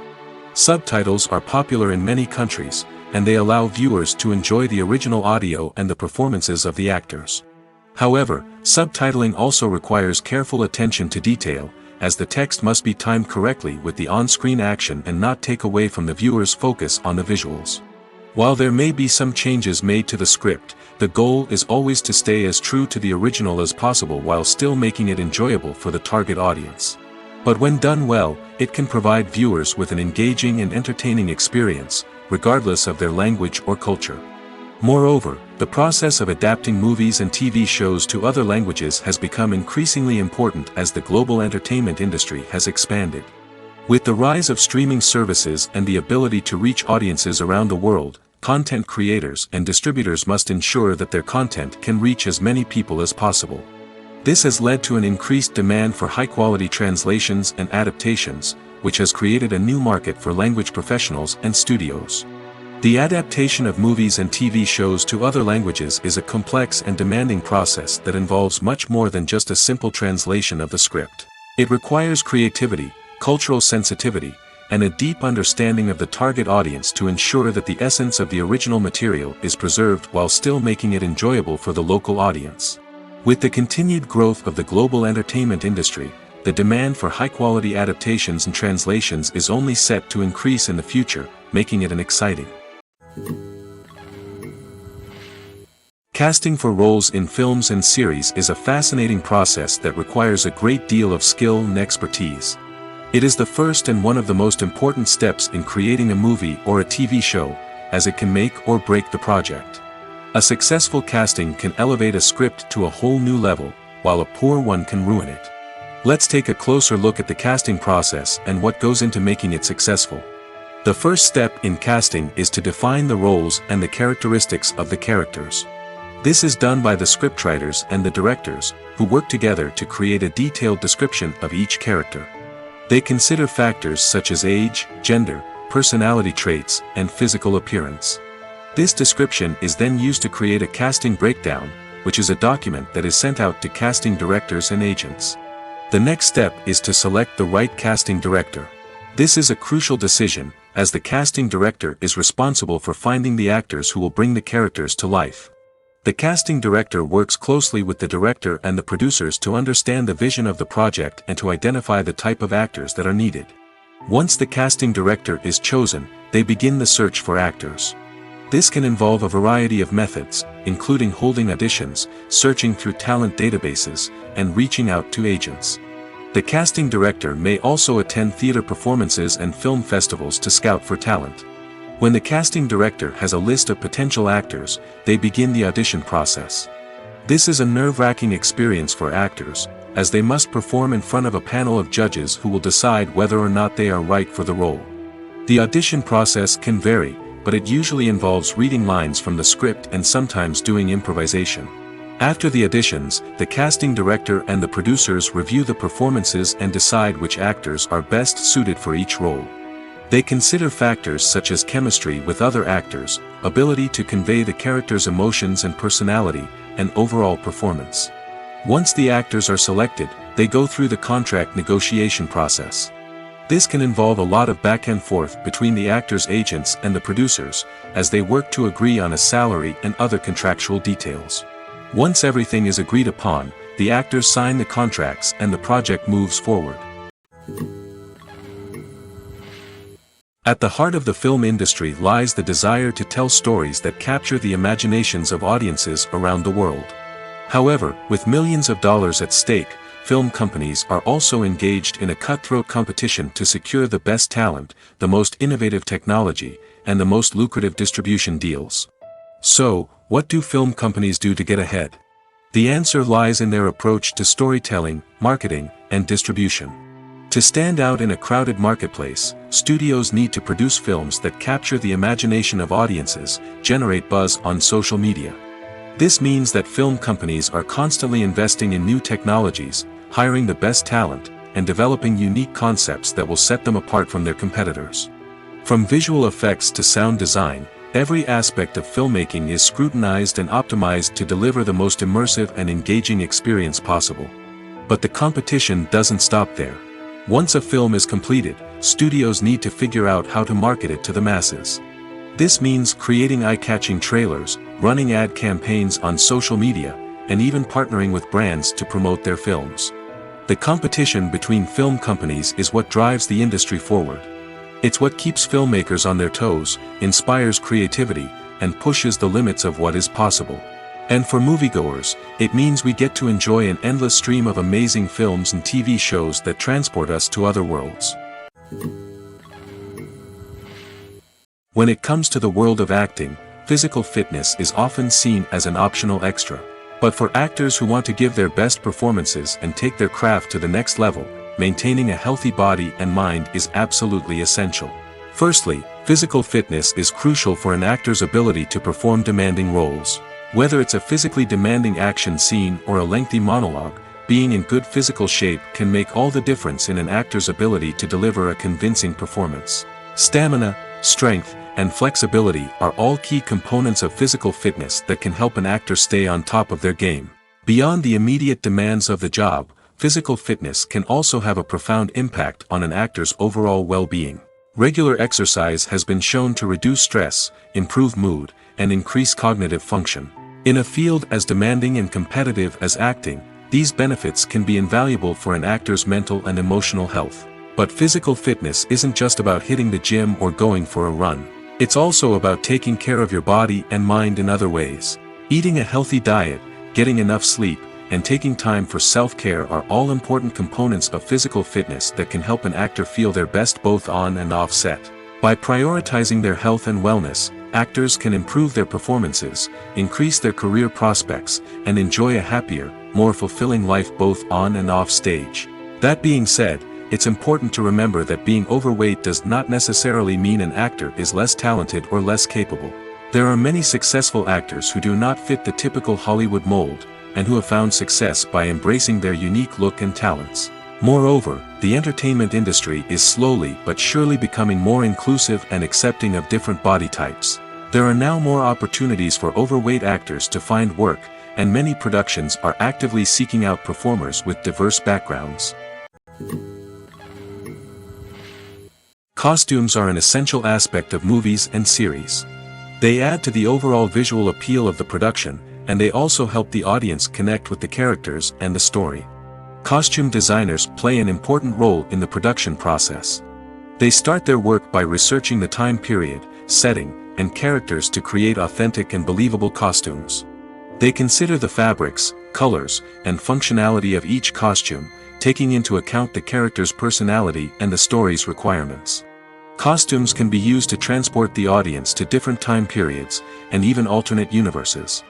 Speaker 1: Subtitles are popular in many countries, and they allow viewers to enjoy the original audio and the performances of the actors. However, subtitling also requires careful attention to detail, as the text must be timed correctly with the on-screen action and not take away from the viewer's focus on the visuals. While there may be some changes made to the script, the goal is always to stay as true to the original as possible while still making it enjoyable for the target audience. But when done well, it can provide viewers with an engaging and entertaining experience, regardless of their language or culture. Moreover, the process of adapting movies and TV shows to other languages has become increasingly important as the global entertainment industry has expanded. With the rise of streaming services and the ability to reach audiences around the world, content creators and distributors must ensure that their content can reach as many people as possible. This has led to an increased demand for high-quality translations and adaptations, which has created a new market for language professionals and studios. The adaptation of movies and TV shows to other languages is a complex and demanding process that involves much more than just a simple translation of the script. It requires creativity, cultural sensitivity, and a deep understanding of the target audience to ensure that the essence of the original material is preserved while still making it enjoyable for the local audience. With the continued growth of the global entertainment industry, the demand for high-quality adaptations and translations is only set to increase in the future, making it an exciting. Casting for roles in films and series is a fascinating process that requires a great deal of skill and expertise. It is the first and one of the most important steps in creating a movie or a TV show, as it can make or break the project. A successful casting can elevate a script to a whole new level, while a poor one can ruin it. Let's take a closer look at the casting process and what goes into making it successful. The first step in casting is to define the roles and the characteristics of the characters. This is done by the scriptwriters and the directors, who work together to create a detailed description of each character. They consider factors such as age, gender, personality traits, and physical appearance. This description is then used to create a casting breakdown, which is a document that is sent out to casting directors and agents. The next step is to select the right casting director. This is a crucial decision, as the casting director is responsible for finding the actors who will bring the characters to life. The casting director works closely with the director and the producers to understand the vision of the project and to identify the type of actors that are needed. Once the casting director is chosen, they begin the search for actors. This can involve a variety of methods, including holding auditions, searching through talent databases, and reaching out to agents. The casting director may also attend theater performances and film festivals to scout for talent. When the casting director has a list of potential actors, they begin the audition process. This is a nerve-wracking experience for actors, as they must perform in front of a panel of judges who will decide whether or not they are right for the role. The audition process can vary, but it usually involves reading lines from the script and sometimes doing improvisation. After the auditions, the casting director and the producers review the performances and decide which actors are best suited for each role. They consider factors such as chemistry with other actors, ability to convey the character's emotions and personality, and overall performance. Once the actors are selected, they go through the contract negotiation process. This can involve a lot of back and forth between the actors' agents and the producers, as they work to agree on a salary and other contractual details. Once everything is agreed upon, the actors sign the contracts and the project moves forward. At the heart of the film industry lies the desire to tell stories that capture the imaginations of audiences around the world. However, with millions of dollars at stake, film companies are also engaged in a cutthroat competition to secure the best talent, the most innovative technology, and the most lucrative distribution deals. So, what do film companies do to get ahead? The answer lies in their approach to storytelling, marketing, and distribution. To stand out in a crowded marketplace, studios need to produce films that capture the imagination of audiences, generate buzz on social media. This means that film companies are constantly investing in new technologies, hiring the best talent, and developing unique concepts that will set them apart from their competitors. From visual effects to sound design, every aspect of filmmaking is scrutinized and optimized to deliver the most immersive and engaging experience possible. But the competition doesn't stop there. Once a film is completed, studios need to figure out how to market it to the masses. This means creating eye-catching trailers, running ad campaigns on social media, and even partnering with brands to promote their films. The competition between film companies is what drives the industry forward. It's what keeps filmmakers on their toes, inspires creativity, and pushes the limits of what is possible. And for moviegoers, it means we get to enjoy an endless stream of amazing films and TV shows that transport us to other worlds. When it comes to the world of acting, physical fitness is often seen as an optional extra. But for actors who want to give their best performances and take their craft to the next level, maintaining a healthy body and mind is absolutely essential. Firstly, physical fitness is crucial for an actor's ability to perform demanding roles. Whether it's a physically demanding action scene or a lengthy monologue, being in good physical shape can make all the difference in an actor's ability to deliver a convincing performance. Stamina, strength, and flexibility are all key components of physical fitness that can help an actor stay on top of their game. Beyond the immediate demands of the job, physical fitness can also have a profound impact on an actor's overall well-being. Regular exercise has been shown to reduce stress, improve mood, and increase cognitive function. In a field as demanding and competitive as acting, these benefits can be invaluable for an actor's mental and emotional health. But physical fitness isn't just about hitting the gym or going for a run. It's also about taking care of your body and mind in other ways. Eating a healthy diet, getting enough sleep, and taking time for self-care are all important components of physical fitness that can help an actor feel their best both on and off set. By prioritizing their health and wellness, actors can improve their performances, increase their career prospects, and enjoy a happier, more fulfilling life both on and off stage. That being said, it's important to remember that being overweight does not necessarily mean an actor is less talented or less capable. There are many successful actors who do not fit the typical Hollywood mold, and who have found success by embracing their unique look and talents. Moreover, the entertainment industry is slowly but surely becoming more inclusive and accepting of different body types. There are now more opportunities for overweight actors to find work, and many productions are actively seeking out performers with diverse backgrounds. Costumes are an essential aspect of movies and series. They add to the overall visual appeal of the production, and they also help the audience connect with the characters and the story. Costume designers play an important role in the production process. They start their work by researching the time period, setting, and characters to create authentic and believable costumes. They consider the fabrics, colors, and functionality of each costume, taking into account the character's personality and the story's requirements. Costumes can be used to transport the audience to different time periods, and even alternate universes.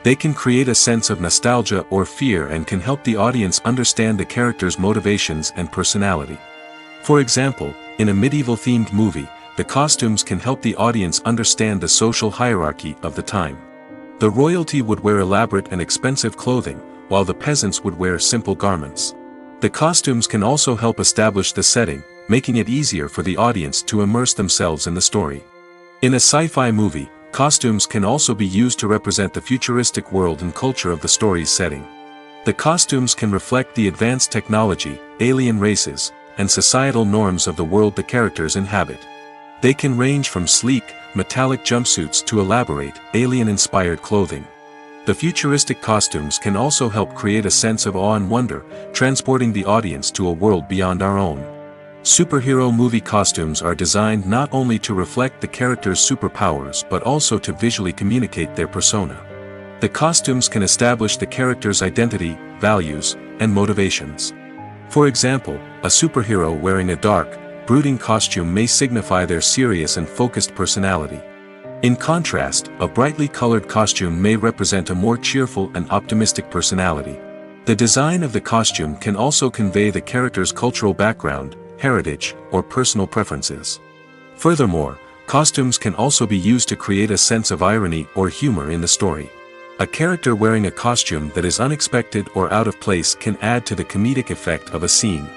Speaker 1: They can create a sense of nostalgia or fear and can help the audience understand the character's motivations and personality. For example, in a medieval-themed movie, the costumes can help the audience understand the social hierarchy of the time. The royalty would wear elaborate and expensive clothing, while the peasants would wear simple garments. The costumes can also help establish the setting, making it easier for the audience to immerse themselves in the story. In a sci-fi movie, costumes can also be used to represent the futuristic world and culture of the story's setting. The costumes can reflect the advanced technology, alien races, and societal norms of the world the characters inhabit. They can range from sleek, metallic jumpsuits to elaborate, alien-inspired clothing. The futuristic costumes can also help create a sense of awe and wonder, transporting the audience to a world beyond our own. Superhero movie costumes are designed not only to reflect the character's superpowers but also to visually communicate their persona. The costumes can establish the character's identity, values, and motivations. For example, a superhero wearing a dark, brooding costume may signify their serious and focused personality. In contrast, a brightly colored costume may represent a more cheerful and optimistic personality. The design of the costume can also convey the character's cultural background, heritage, or personal preferences. Furthermore, costumes can also be used to create a sense of irony or humor in the story. A character wearing a costume that is unexpected or out of place can add to the comedic effect of a scene.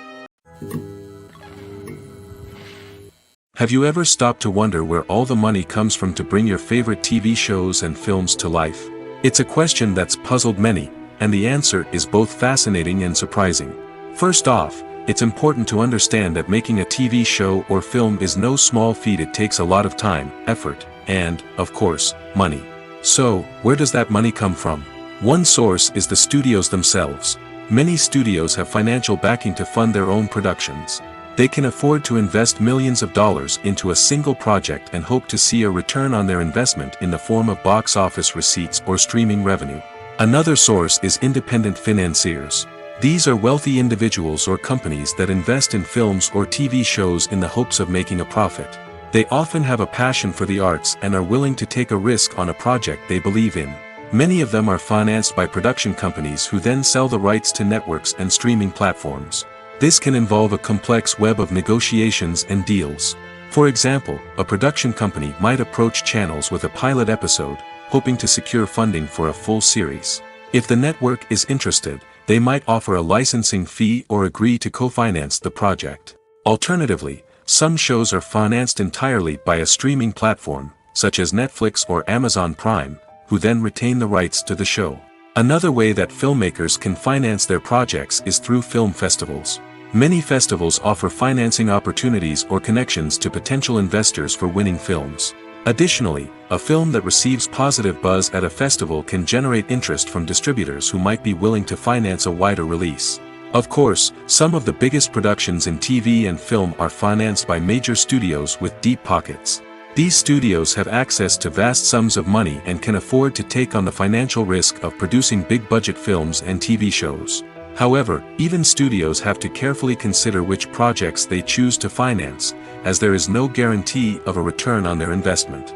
Speaker 1: Have you ever stopped to wonder where all the money comes from to bring your favorite TV shows and films to life? It's a question that's puzzled many, and the answer is both fascinating and surprising. First off, it's important to understand that making a TV show or film is no small feat. It takes a lot of time, effort, and, of course, money. So, where does that money come from? One source is the studios themselves. Many studios have financial backing to fund their own productions. They can afford to invest millions of dollars into a single project and hope to see a return on their investment in the form of box office receipts or streaming revenue. Another source is independent financiers. These are wealthy individuals or companies that invest in films or TV shows in the hopes of making a profit. They often have a passion for the arts and are willing to take a risk on a project they believe in. Many of them are financed by production companies who then sell the rights to networks and streaming platforms. This can involve a complex web of negotiations and deals. For example, a production company might approach channels with a pilot episode, hoping to secure funding for a full series. If the network is interested, they might offer a licensing fee or agree to co-finance the project. Alternatively, some shows are financed entirely by a streaming platform, such as Netflix or Amazon Prime, who then retain the rights to the show. Another way that filmmakers can finance their projects is through film festivals. Many festivals offer financing opportunities or connections to potential investors for winning films. Additionally, a film that receives positive buzz at a festival can generate interest from distributors who might be willing to finance a wider release. Of course, some of the biggest productions in TV and film are financed by major studios with deep pockets. These studios have access to vast sums of money and can afford to take on the financial risk of producing big-budget films and TV shows. However, even studios have to carefully consider which projects they choose to finance, as there is no guarantee of a return on their investment.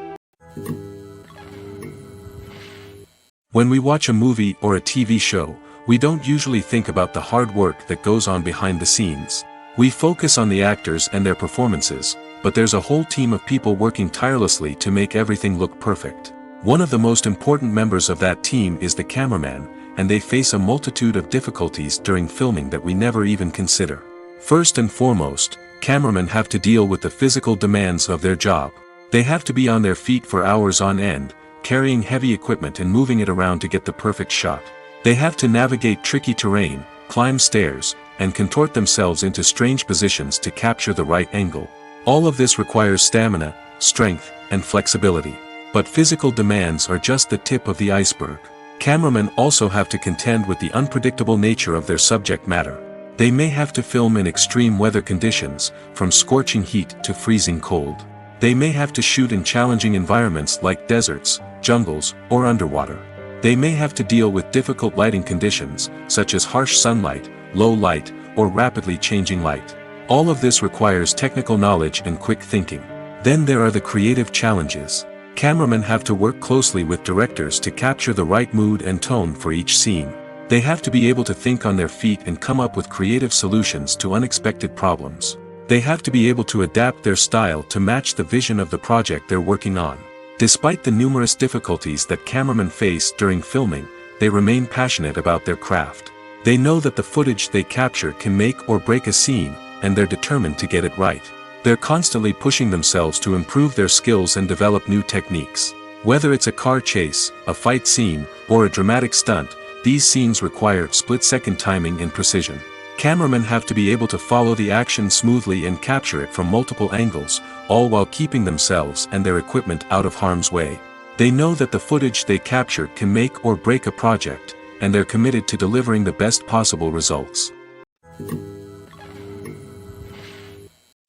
Speaker 1: When we watch a movie or a TV show, we don't usually think about the hard work that goes on behind the scenes. We focus on the actors and their performances, but there's a whole team of people working tirelessly to make everything look perfect. One of the most important members of that team is the cameraman, and they face a multitude of difficulties during filming that we never even consider. First and foremost, cameramen have to deal with the physical demands of their job. They have to be on their feet for hours on end, carrying heavy equipment and moving it around to get the perfect shot. They have to navigate tricky terrain, climb stairs, and contort themselves into strange positions to capture the right angle. All of this requires stamina, strength, and flexibility. But physical demands are just the tip of the iceberg. Cameramen also have to contend with the unpredictable nature of their subject matter. They may have to film in extreme weather conditions, from scorching heat to freezing cold. They may have to shoot in challenging environments like deserts, jungles, or underwater. They may have to deal with difficult lighting conditions, such as harsh sunlight, low light, or rapidly changing light. All of this requires technical knowledge and quick thinking. Then there are the creative challenges. Cameramen have to work closely with directors to capture the right mood and tone for each scene. They have to be able to think on their feet and come up with creative solutions to unexpected problems. They have to be able to adapt their style to match the vision of the project they're working on. Despite the numerous difficulties that cameramen face during filming, they remain passionate about their craft. They know that the footage they capture can make or break a scene, and they're determined to get it right. They're constantly pushing themselves to improve their skills and develop new techniques. Whether it's a car chase, a fight scene, or a dramatic stunt, these scenes require split-second timing and precision. Cameramen have to be able to follow the action smoothly and capture it from multiple angles, all while keeping themselves and their equipment out of harm's way. They know that the footage they capture can make or break a project, and they're committed to delivering the best possible results.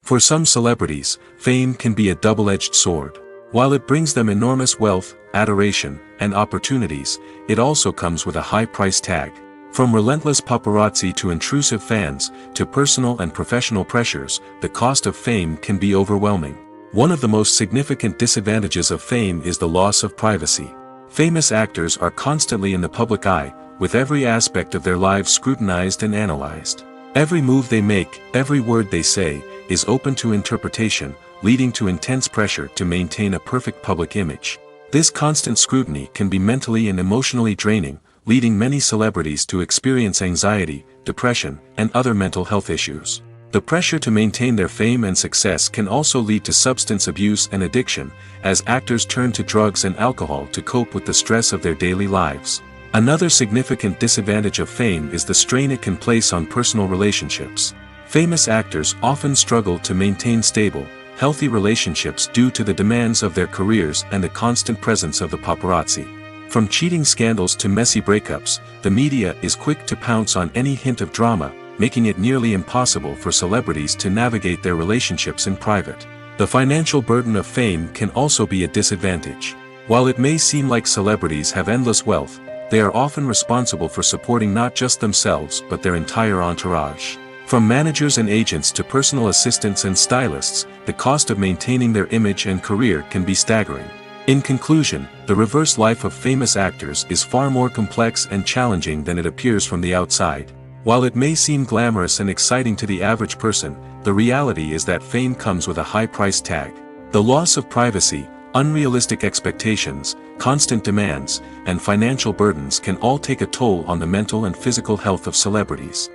Speaker 1: For some celebrities, fame can be a double-edged sword. While it brings them enormous wealth, adoration, and opportunities, it also comes with a high price tag. From relentless paparazzi to intrusive fans, to personal and professional pressures, the cost of fame can be overwhelming. One of the most significant disadvantages of fame is the loss of privacy. Famous actors are constantly in the public eye, with every aspect of their lives scrutinized and analyzed. Every move they make, every word they say, is open to interpretation, leading to intense pressure to maintain a perfect public image. This constant scrutiny can be mentally and emotionally draining, leading many celebrities to experience anxiety, depression, and other mental health issues. The pressure to maintain their fame and success can also lead to substance abuse and addiction, as actors turn to drugs and alcohol to cope with the stress of their daily lives. Another significant disadvantage of fame is the strain it can place on personal relationships. Famous actors often struggle to maintain stable, healthy relationships due to the demands of their careers and the constant presence of the paparazzi. From cheating scandals to messy breakups, the media is quick to pounce on any hint of drama, making it nearly impossible for celebrities to navigate their relationships in private. The financial burden of fame can also be a disadvantage. While it may seem like celebrities have endless wealth, they are often responsible for supporting not just themselves but their entire entourage. From managers and agents to personal assistants and stylists, the cost of maintaining their image and career can be staggering. In conclusion, the reverse life of famous actors is far more complex and challenging than it appears from the outside. While it may seem glamorous and exciting to the average person, the reality is that fame comes with a high price tag. The loss of privacy, unrealistic expectations, constant demands, and financial burdens can all take a toll on the mental and physical health of celebrities.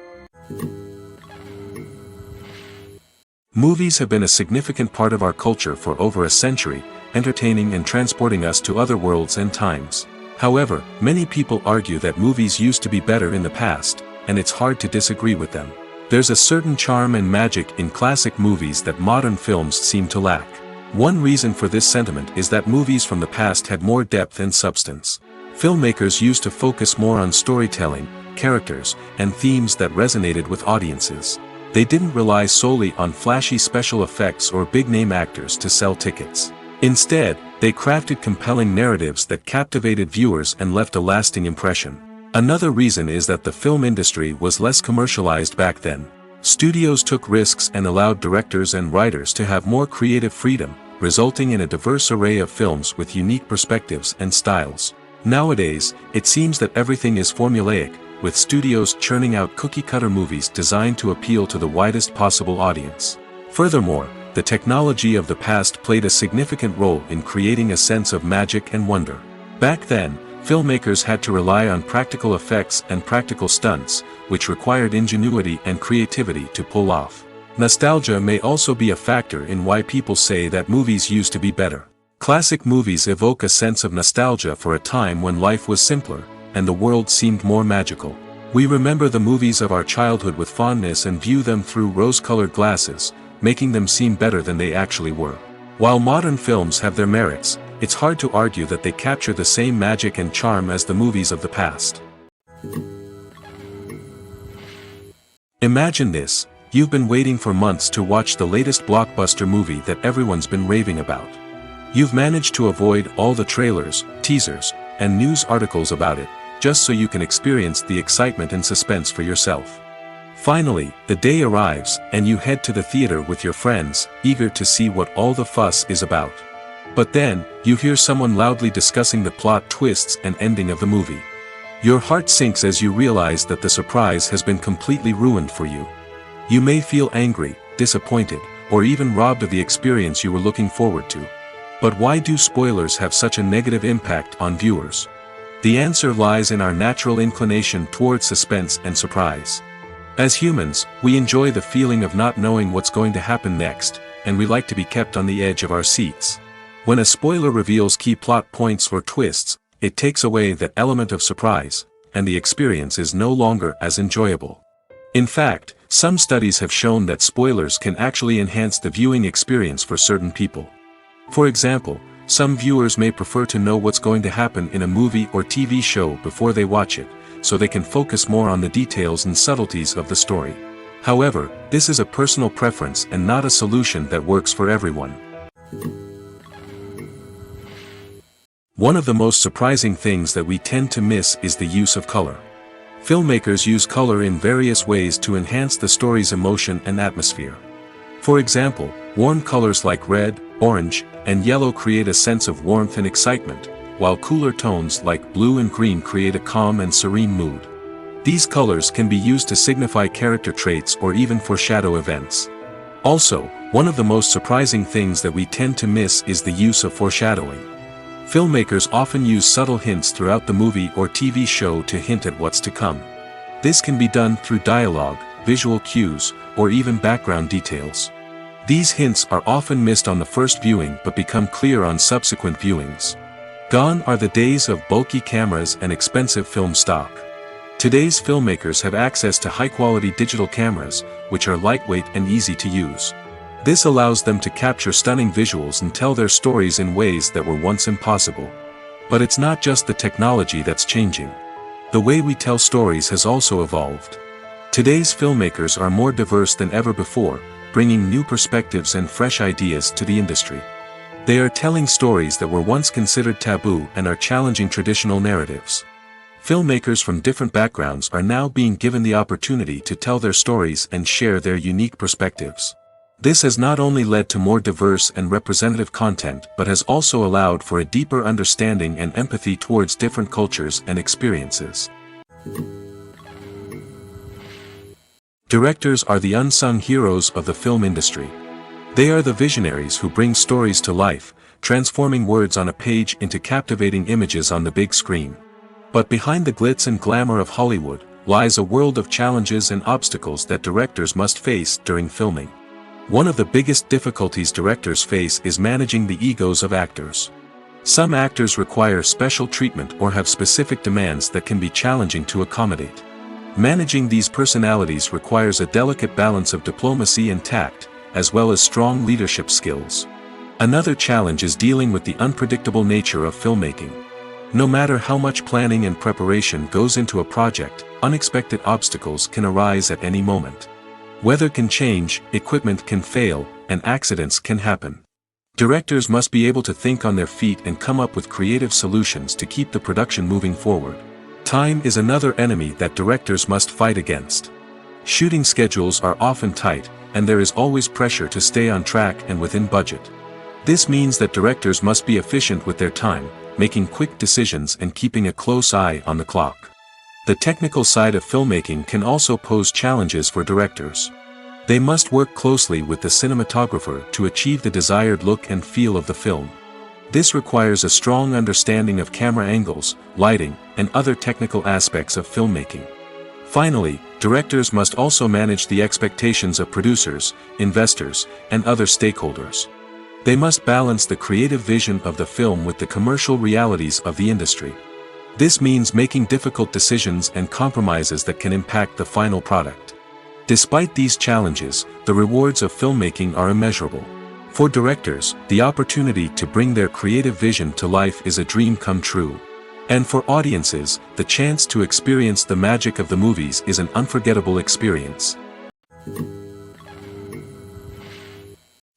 Speaker 1: Movies have been a significant part of our culture for over a century, entertaining and transporting us to other worlds and times. However, many people argue that movies used to be better in the past, and it's hard to disagree with them. There's a certain charm and magic in classic movies that modern films seem to lack. One reason for this sentiment is that movies from the past had more depth and substance. Filmmakers used to focus more on storytelling, characters, and themes that resonated with audiences. They didn't rely solely on flashy special effects or big-name actors to sell tickets. Instead, they crafted compelling narratives that captivated viewers and left a lasting impression. Another reason is that the film industry was less commercialized back then. Studios took risks and allowed directors and writers to have more creative freedom, resulting in a diverse array of films with unique perspectives and styles. Nowadays, it seems that everything is formulaic, with studios churning out cookie-cutter movies designed to appeal to the widest possible audience. Furthermore, the technology of the past played a significant role in creating a sense of magic and wonder. Back then, filmmakers had to rely on practical effects and practical stunts, which required ingenuity and creativity to pull off. Nostalgia may also be a factor in why people say that movies used to be better. Classic movies evoke a sense of nostalgia for a time when life was simpler, and the world seemed more magical. We remember the movies of our childhood with fondness and view them through rose-colored glasses, making them seem better than they actually were. While modern films have their merits, it's hard to argue that they capture the same magic and charm as the movies of the past. Imagine this: you've been waiting for months to watch the latest blockbuster movie that everyone's been raving about. You've managed to avoid all the trailers, teasers, and news articles about it, just so you can experience the excitement and suspense for yourself. Finally, the day arrives, and you head to the theater with your friends, eager to see what all the fuss is about. But then, you hear someone loudly discussing the plot twists and ending of the movie. Your heart sinks as you realize that the surprise has been completely ruined for you. You may feel angry, disappointed, or even robbed of the experience you were looking forward to. But why do spoilers have such a negative impact on viewers? The answer lies in our natural inclination towards suspense and surprise. As humans, we enjoy the feeling of not knowing what's going to happen next, and we like to be kept on the edge of our seats. When a spoiler reveals key plot points or twists, it takes away that element of surprise, and the experience is no longer as enjoyable. In fact, some studies have shown that spoilers can actually enhance the viewing experience for certain people. For example, some viewers may prefer to know what's going to happen in a movie or TV show before they watch it, so they can focus more on the details and subtleties of the story. However, this is a personal preference and not a solution that works for everyone. One of the most surprising things that we tend to miss is the use of color. Filmmakers use color in various ways to enhance the story's emotion and atmosphere. For example, warm colors like red, orange, and yellow create a sense of warmth and excitement, while cooler tones like blue and green create a calm and serene mood. These colors can be used to signify character traits or even foreshadow events. Also, one of the most surprising things that we tend to miss is the use of foreshadowing. Filmmakers often use subtle hints throughout the movie or TV show to hint at what's to come. This can be done through dialogue, visual cues, or even background details. These hints are often missed on the first viewing but become clear on subsequent viewings. Gone are the days of bulky cameras and expensive film stock. Today's filmmakers have access to high-quality digital cameras, which are lightweight and easy to use. This allows them to capture stunning visuals and tell their stories in ways that were once impossible. But it's not just the technology that's changing. The way we tell stories has also evolved. Today's filmmakers are more diverse than ever before, bringing new perspectives and fresh ideas to the industry. They are telling stories that were once considered taboo and are challenging traditional narratives. Filmmakers from different backgrounds are now being given the opportunity to tell their stories and share their unique perspectives. This has not only led to more diverse and representative content but has also allowed for a deeper understanding and empathy towards different cultures and experiences. Directors are the unsung heroes of the film industry. They are the visionaries who bring stories to life, transforming words on a page into captivating images on the big screen. But behind the glitz and glamour of Hollywood lies a world of challenges and obstacles that directors must face during filming. One of the biggest difficulties directors face is managing the egos of actors. Some actors require special treatment or have specific demands that can be challenging to accommodate. Managing these personalities requires a delicate balance of diplomacy and tact, as well as strong leadership skills. Another challenge is dealing with the unpredictable nature of filmmaking. No matter how much planning and preparation goes into a project, unexpected obstacles can arise at any moment. Weather can change, equipment can fail, and accidents can happen. Directors must be able to think on their feet and come up with creative solutions to keep the production moving forward. Time is another enemy that directors must fight against. Shooting schedules are often tight, and there is always pressure to stay on track and within budget. This means that directors must be efficient with their time, making quick decisions and keeping a close eye on the clock. The technical side of filmmaking can also pose challenges for directors. They must work closely with the cinematographer to achieve the desired look and feel of the film. This requires a strong understanding of camera angles, lighting, and other technical aspects of filmmaking. Finally, directors must also manage the expectations of producers, investors, and other stakeholders. They must balance the creative vision of the film with the commercial realities of the industry. This means making difficult decisions and compromises that can impact the final product. Despite these challenges, the rewards of filmmaking are immeasurable. For directors, the opportunity to bring their creative vision to life is a dream come true. And for audiences, the chance to experience the magic of the movies is an unforgettable experience.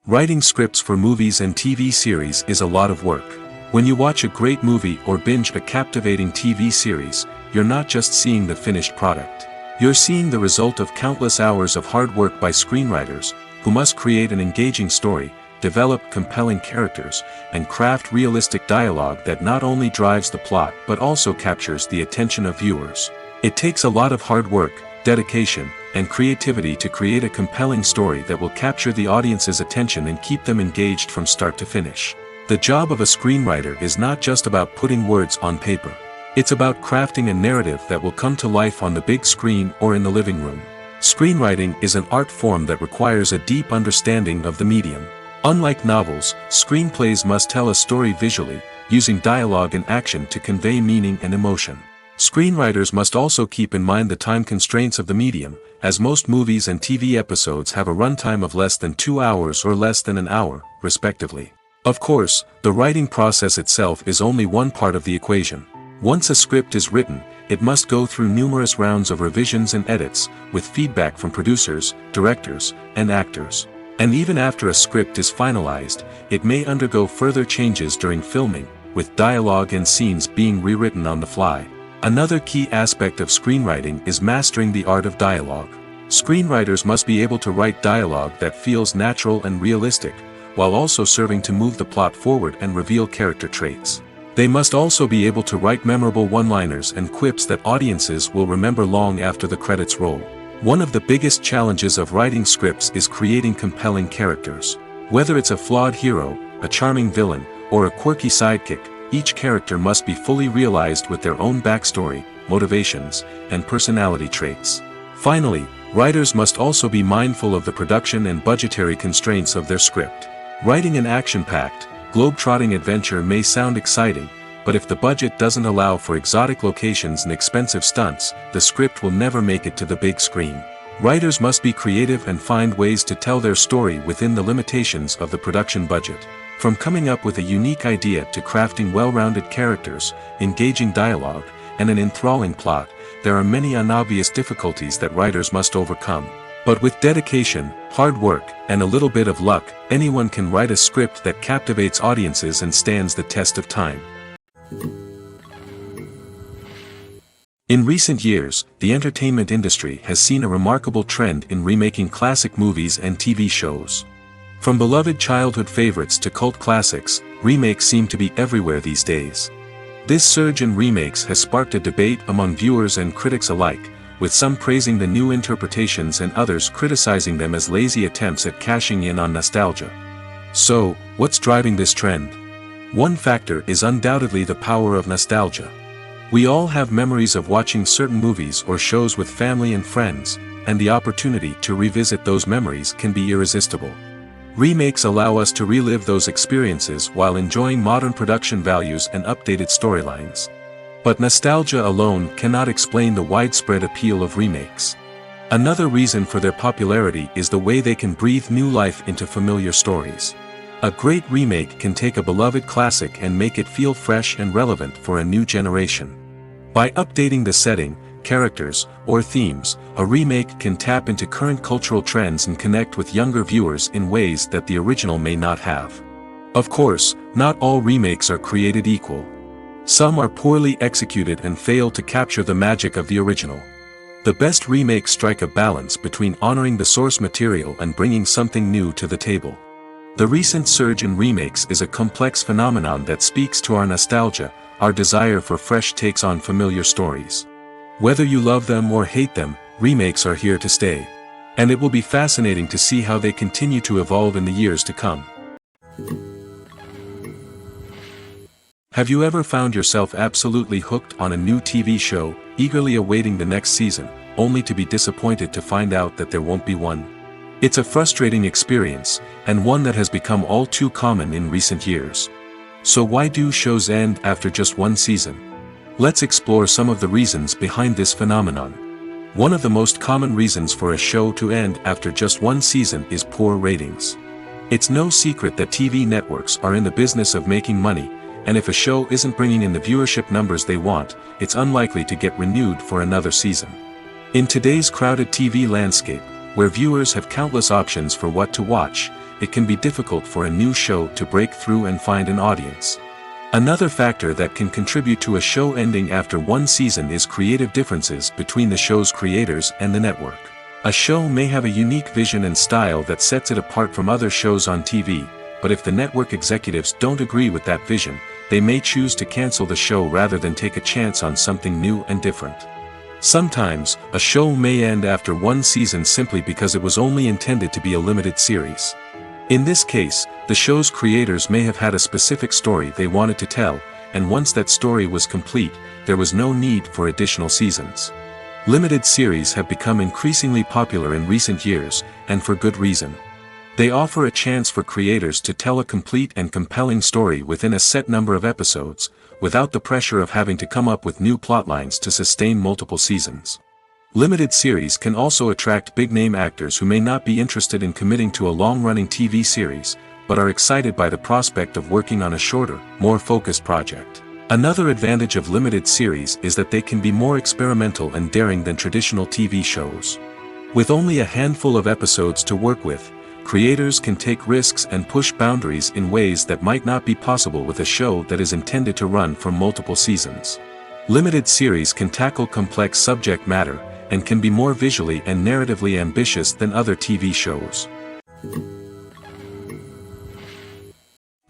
Speaker 1: Writing scripts for movies and TV series is a lot of work. When you watch a great movie or binge a captivating TV series, you're not just seeing the finished product. You're seeing the result of countless hours of hard work by screenwriters, who must create an engaging story, develop compelling characters, and craft realistic dialogue that not only drives the plot but also captures the attention of viewers. It takes a lot of hard work, dedication, and creativity to create a compelling story that will capture the audience's attention and keep them engaged from start to finish. The job of a screenwriter is not just about putting words on paper. It's about crafting a narrative that will come to life on the big screen or in the living room. Screenwriting is an art form that requires a deep understanding of the medium. Unlike novels, screenplays must tell a story visually, using dialogue and action to convey meaning and emotion. Screenwriters must also keep in mind the time constraints of the medium, as most movies and TV episodes have a runtime of less than 2 hours or less than an hour, respectively. Of course, the writing process itself is only one part of the equation. Once a script is written, it must go through numerous rounds of revisions and edits, with feedback from producers, directors, and actors. And even after a script is finalized, it may undergo further changes during filming, with dialogue and scenes being rewritten on the fly. Another key aspect of screenwriting is mastering the art of dialogue. Screenwriters must be able to write dialogue that feels natural and realistic, while also serving to move the plot forward and reveal character traits. They must also be able to write memorable one-liners and quips that audiences will remember long after the credits roll. One of the biggest challenges of writing scripts is creating compelling characters. Whether it's a flawed hero, a charming villain, or a quirky sidekick, each character must be fully realized with their own backstory, motivations, and personality traits. Finally, writers must also be mindful of the production and budgetary constraints of their script. Writing an action-packed, globe-trotting adventure may sound exciting, but if the budget doesn't allow for exotic locations and expensive stunts, the script will never make it to the big screen. Writers must be creative and find ways to tell their story within the limitations of the production budget. From coming up with a unique idea to crafting well-rounded characters, engaging dialogue, and an enthralling plot, there are many unobvious difficulties that writers must overcome. But with dedication, hard work, and a little bit of luck, anyone can write a script that captivates audiences and stands the test of time. In recent years, the entertainment industry has seen a remarkable trend in remaking classic movies and TV shows. From beloved childhood favorites to cult classics, remakes seem to be everywhere these days. This surge in remakes has sparked a debate among viewers and critics alike, with some praising the new interpretations and others criticizing them as lazy attempts at cashing in on nostalgia. So, what's driving this trend? One factor is undoubtedly the power of nostalgia. We all have memories of watching certain movies or shows with family and friends, and the opportunity to revisit those memories can be irresistible. Remakes allow us to relive those experiences while enjoying modern production values and updated storylines. But nostalgia alone cannot explain the widespread appeal of remakes. Another reason for their popularity is the way they can breathe new life into familiar stories. A great remake can take a beloved classic and make it feel fresh and relevant for a new generation. By updating the setting, characters, or themes, a remake can tap into current cultural trends and connect with younger viewers in ways that the original may not have. Of course, not all remakes are created equal. Some are poorly executed and fail to capture the magic of the original. The best remakes strike a balance between honoring the source material and bringing something new to the table. The recent surge in remakes is a complex phenomenon that speaks to our nostalgia, our desire for fresh takes on familiar stories. Whether you love them or hate them, remakes are here to stay. And it will be fascinating to see how they continue to evolve in the years to come. Have you ever found yourself absolutely hooked on a new TV show, eagerly awaiting the next season, only to be disappointed to find out that there won't be one? It's a frustrating experience, and one that has become all too common in recent years. So why do shows end after just one season? Let's explore some of the reasons behind this phenomenon. One of the most common reasons for a show to end after just one season is poor ratings. It's no secret that TV networks are in the business of making money, and if a show isn't bringing in the viewership numbers they want, it's unlikely to get renewed for another season. In today's crowded TV landscape, where viewers have countless options for what to watch, it can be difficult for a new show to break through and find an audience. Another factor that can contribute to a show ending after one season is creative differences between the show's creators and the network. A show may have a unique vision and style that sets it apart from other shows on TV, but if the network executives don't agree with that vision, they may choose to cancel the show rather than take a chance on something new and different. Sometimes, a show may end after one season simply because it was only intended to be a limited series. In this case, the show's creators may have had a specific story they wanted to tell, and once that story was complete, there was no need for additional seasons. Limited series have become increasingly popular in recent years, and for good reason. They offer a chance for creators to tell a complete and compelling story within a set number of episodes, without the pressure of having to come up with new plotlines to sustain multiple seasons. Limited series can also attract big-name actors who may not be interested in committing to a long-running TV series, but are excited by the prospect of working on a shorter, more focused project. Another advantage of limited series is that they can be more experimental and daring than traditional TV shows. With only a handful of episodes to work with, creators can take risks and push boundaries in ways that might not be possible with a show that is intended to run for multiple seasons. Limited series can tackle complex subject matter, and can be more visually and narratively ambitious than other TV shows.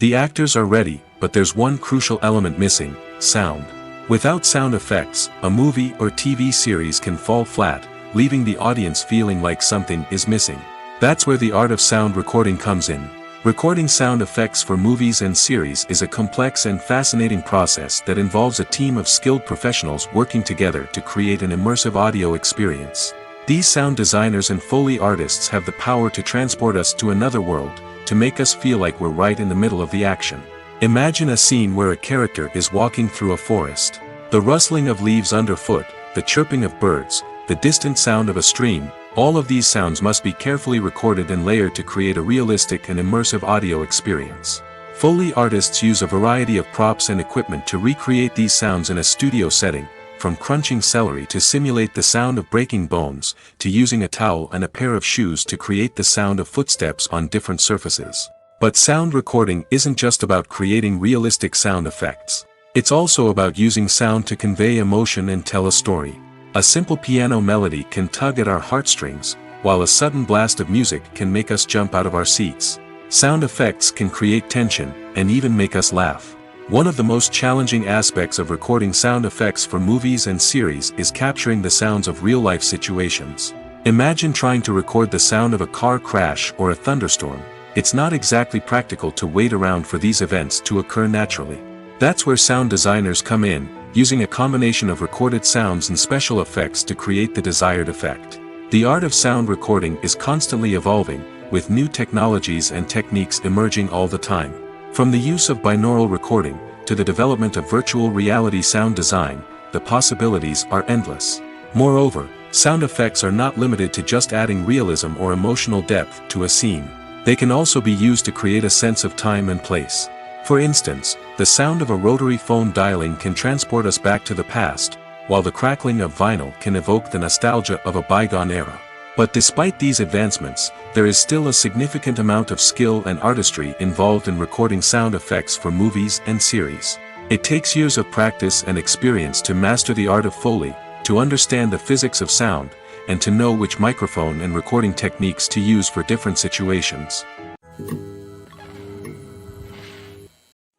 Speaker 1: The actors are ready, but there's one crucial element missing: sound. Without sound effects, a movie or TV series can fall flat, leaving the audience feeling like something is missing. That's where the art of sound recording comes in. Recording sound effects for movies and series is a complex and fascinating process that involves a team of skilled professionals working together to create an immersive audio experience. These sound designers and Foley artists have the power to transport us to another world, to make us feel like we're right in the middle of the action. Imagine a scene where a character is walking through a forest. The rustling of leaves underfoot, the chirping of birds, the distant sound of a stream, all of these sounds must be carefully recorded and layered to create a realistic and immersive audio experience. Foley artists use a variety of props and equipment to recreate these sounds in a studio setting, from crunching celery to simulate the sound of breaking bones, to using a towel and a pair of shoes to create the sound of footsteps on different surfaces. But sound recording isn't just about creating realistic sound effects. It's also about using sound to convey emotion and tell a story. A simple piano melody can tug at our heartstrings, while a sudden blast of music can make us jump out of our seats. Sound effects can create tension, and even make us laugh. One of the most challenging aspects of recording sound effects for movies and series is capturing the sounds of real-life situations. Imagine trying to record the sound of a car crash or a thunderstorm. It's not exactly practical to wait around for these events to occur naturally. That's where sound designers come in, using a combination of recorded sounds and special effects to create the desired effect. The art of sound recording is constantly evolving, with new technologies and techniques emerging all the time. From the use of binaural recording, to the development of virtual reality sound design, the possibilities are endless. Moreover, sound effects are not limited to just adding realism or emotional depth to a scene. They can also be used to create a sense of time and place. For instance, the sound of a rotary phone dialing can transport us back to the past, while the crackling of vinyl can evoke the nostalgia of a bygone era. But despite these advancements, there is still a significant amount of skill and artistry involved in recording sound effects for movies and series. It takes years of practice and experience to master the art of Foley, to understand the physics of sound, and to know which microphone and recording techniques to use for different situations.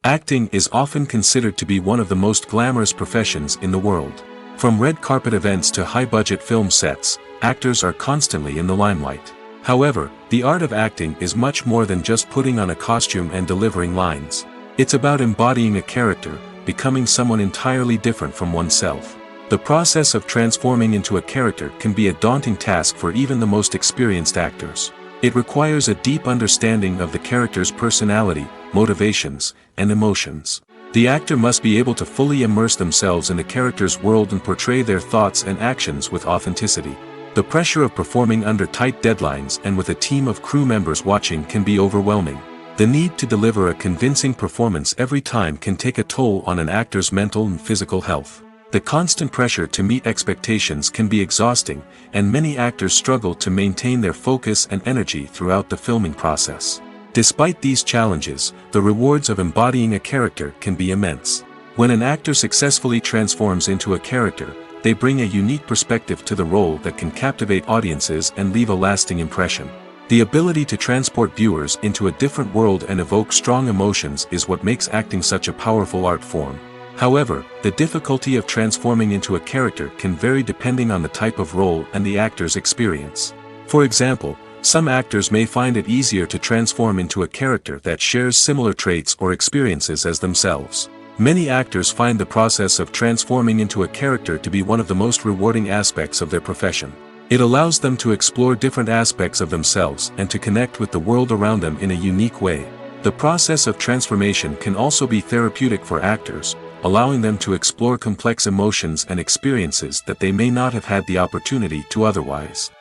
Speaker 1: Acting is often considered to be one of the most glamorous professions in the world. From red carpet events to high-budget film sets, actors are constantly in the limelight. However, the art of acting is much more than just putting on a costume and delivering lines. It's about embodying a character, becoming someone entirely different from oneself. The process of transforming into a character can be a daunting task for even the most experienced actors. It requires a deep understanding of the character's personality, motivations, and emotions. The actor must be able to fully immerse themselves in the character's world and portray their thoughts and actions with authenticity. The pressure of performing under tight deadlines and with a team of crew members watching can be overwhelming. The need to deliver a convincing performance every time can take a toll on an actor's mental and physical health. The constant pressure to meet expectations can be exhausting, and many actors struggle to maintain their focus and energy throughout the filming process. Despite these challenges, the rewards of embodying a character can be immense. When an actor successfully transforms into a character, they bring a unique perspective to the role that can captivate audiences and leave a lasting impression. The ability to transport viewers into a different world and evoke strong emotions is what makes acting such a powerful art form. However, the difficulty of transforming into a character can vary depending on the type of role and the actor's experience. For example, some actors may find it easier to transform into a character that shares similar traits or experiences as themselves. Many actors find the process of transforming into a character to be one of the most rewarding aspects of their profession. It allows them to explore different aspects of themselves and to connect with the world around them in a unique way. The process of transformation can also be therapeutic for actors, allowing them to explore complex emotions and experiences that they may not have had the opportunity to otherwise.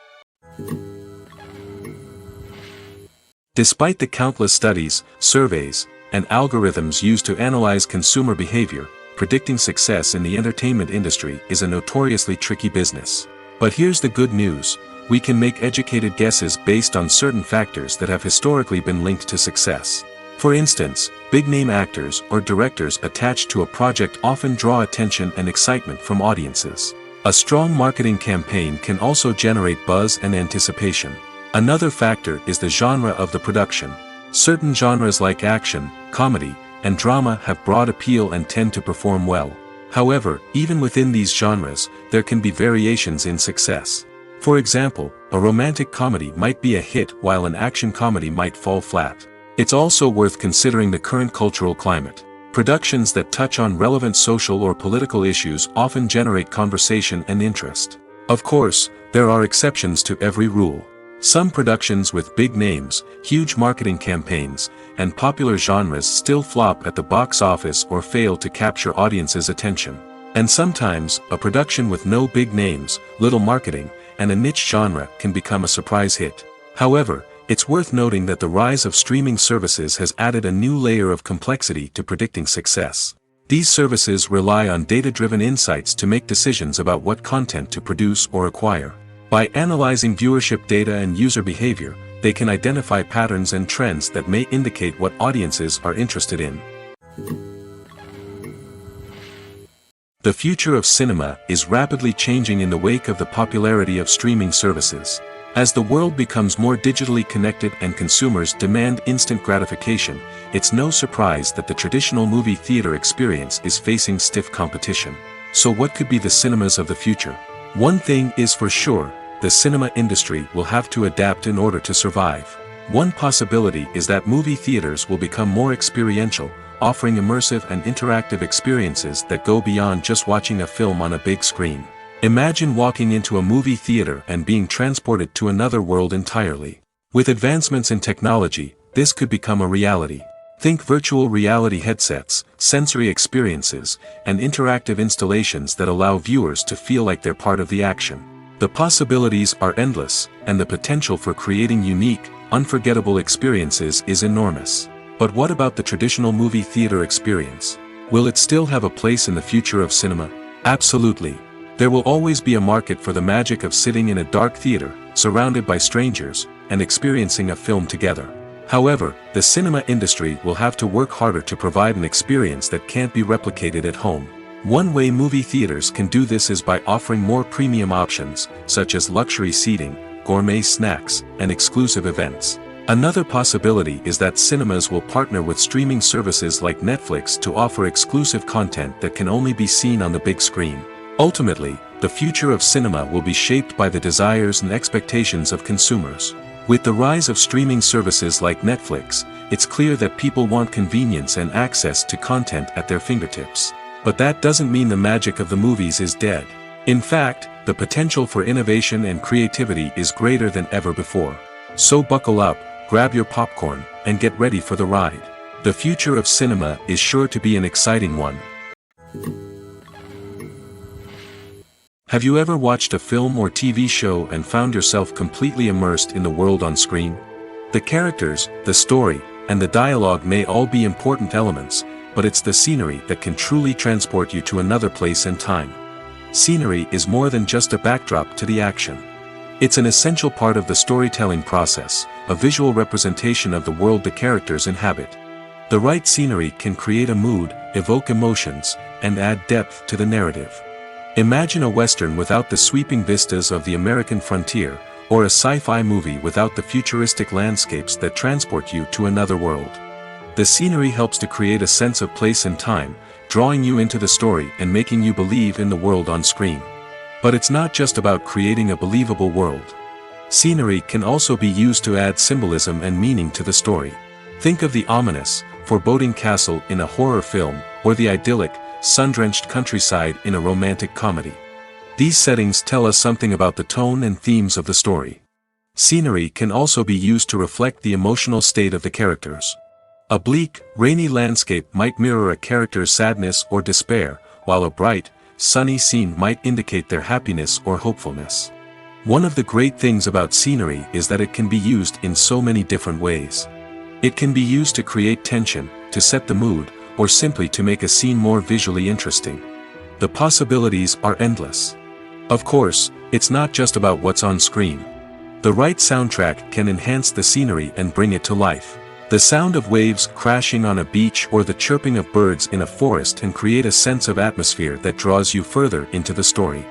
Speaker 1: Despite the countless studies, surveys, and algorithms used to analyze consumer behavior, predicting success in the entertainment industry is a notoriously tricky business. But here's the good news: we can make educated guesses based on certain factors that have historically been linked to success. For instance, big-name actors or directors attached to a project often draw attention and excitement from audiences. A strong marketing campaign can also generate buzz and anticipation. Another factor is the genre of the production. Certain genres like action, comedy, and drama have broad appeal and tend to perform well. However, even within these genres, there can be variations in success. For example, a romantic comedy might be a hit while an action comedy might fall flat. It's also worth considering the current cultural climate. Productions that touch on relevant social or political issues often generate conversation and interest. Of course, there are exceptions to every rule. Some productions with big names, huge marketing campaigns, and popular genres still flop at the box office or fail to capture audiences' attention. And sometimes, a production with no big names, little marketing, and a niche genre can become a surprise hit. However, it's worth noting that the rise of streaming services has added a new layer of complexity to predicting success. These services rely on data-driven insights to make decisions about what content to produce or acquire. By analyzing viewership data and user behavior, they can identify patterns and trends that may indicate what audiences are interested in. The future of cinema is rapidly changing in the wake of the popularity of streaming services. As the world becomes more digitally connected and consumers demand instant gratification, it's no surprise that the traditional movie theater experience is facing stiff competition. So what could be the cinemas of the future? One thing is for sure: the cinema industry will have to adapt in order to survive. One possibility is that movie theaters will become more experiential, offering immersive and interactive experiences that go beyond just watching a film on a big screen. Imagine walking into a movie theater and being transported to another world entirely. With advancements in technology, this could become a reality. Think virtual reality headsets, sensory experiences, and interactive installations that allow viewers to feel like they're part of the action. The possibilities are endless, and the potential for creating unique, unforgettable experiences is enormous. But what about the traditional movie theater experience? Will it still have a place in the future of cinema? Absolutely. There will always be a market for the magic of sitting in a dark theater, surrounded by strangers, and experiencing a film together. However, the cinema industry will have to work harder to provide an experience that can't be replicated at home. One way movie theaters can do this is by offering more premium options, such as luxury seating, gourmet snacks, and exclusive events. Another possibility is that cinemas will partner with streaming services like Netflix to offer exclusive content that can only be seen on the big screen. Ultimately, the future of cinema will be shaped by the desires and expectations of consumers. With the rise of streaming services like Netflix, it's clear that people want convenience and access to content at their fingertips. But that doesn't mean the magic of the movies is dead. In fact, the potential for innovation and creativity is greater than ever before. So buckle up, grab your popcorn, and get ready for the ride. The future of cinema is sure to be an exciting one. Have you ever watched a film or TV show and found yourself completely immersed in the world on screen? The characters, the story, and the dialogue may all be important elements, but it's the scenery that can truly transport you to another place and time. Scenery is more than just a backdrop to the action. It's an essential part of the storytelling process, a visual representation of the world the characters inhabit. The right scenery can create a mood, evoke emotions, and add depth to the narrative. Imagine a Western without the sweeping vistas of the American frontier, or a sci-fi movie without the futuristic landscapes that transport you to another world. The scenery helps to create a sense of place and time, drawing you into the story and making you believe in the world on screen. But it's not just about creating a believable world. Scenery can also be used to add symbolism and meaning to the story. Think of the ominous, foreboding castle in a horror film, or the idyllic, sun-drenched countryside in a romantic comedy. These settings tell us something about the tone and themes of the story. Scenery can also be used to reflect the emotional state of the characters. A bleak, rainy landscape might mirror a character's sadness or despair, while a bright, sunny scene might indicate their happiness or hopefulness. One of the great things about scenery is that it can be used in so many different ways. It can be used to create tension, to set the mood, or simply to make a scene more visually interesting. The possibilities are endless. Of course, it's not just about what's on screen. The right soundtrack can enhance the scenery and bring it to life. The sound of waves crashing on a beach or the chirping of birds in a forest can create a sense of atmosphere that draws you further into the story.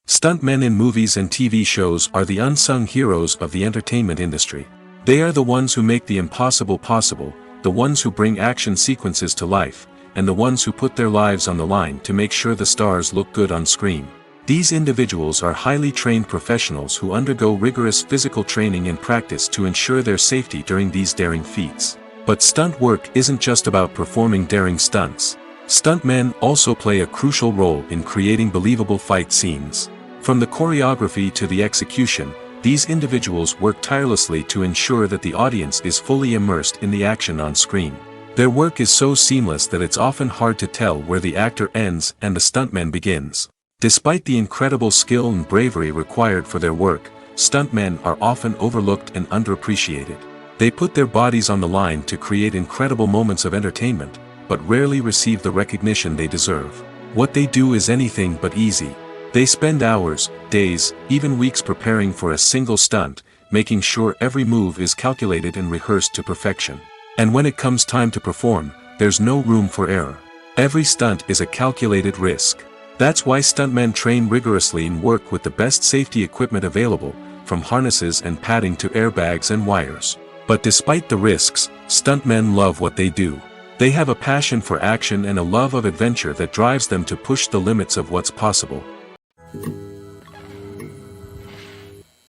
Speaker 1: Stuntmen in movies and TV shows are the unsung heroes of the entertainment industry. They are the ones who make the impossible possible, the ones who bring action sequences to life, and the ones who put their lives on the line to make sure the stars look good on screen. These individuals are highly trained professionals who undergo rigorous physical training and practice to ensure their safety during these daring feats. But stunt work isn't just about performing daring stunts. Stuntmen also play a crucial role in creating believable fight scenes. From the choreography to the execution, these individuals work tirelessly to ensure that the audience is fully immersed in the action on screen. Their work is so seamless that it's often hard to tell where the actor ends and the stuntman begins. Despite the incredible skill and bravery required for their work, stuntmen are often overlooked and underappreciated. They put their bodies on the line to create incredible moments of entertainment, but rarely receive the recognition they deserve. What they do is anything but easy. They spend hours, days, even weeks preparing for a single stunt, making sure every move is calculated and rehearsed to perfection. And when it comes time to perform, there's no room for error. Every stunt is a calculated risk. That's why stuntmen train rigorously and work with the best safety equipment available, from harnesses and padding to airbags and wires. But despite the risks, stuntmen love what they do. They have a passion for action and a love of adventure that drives them to push the limits of what's possible.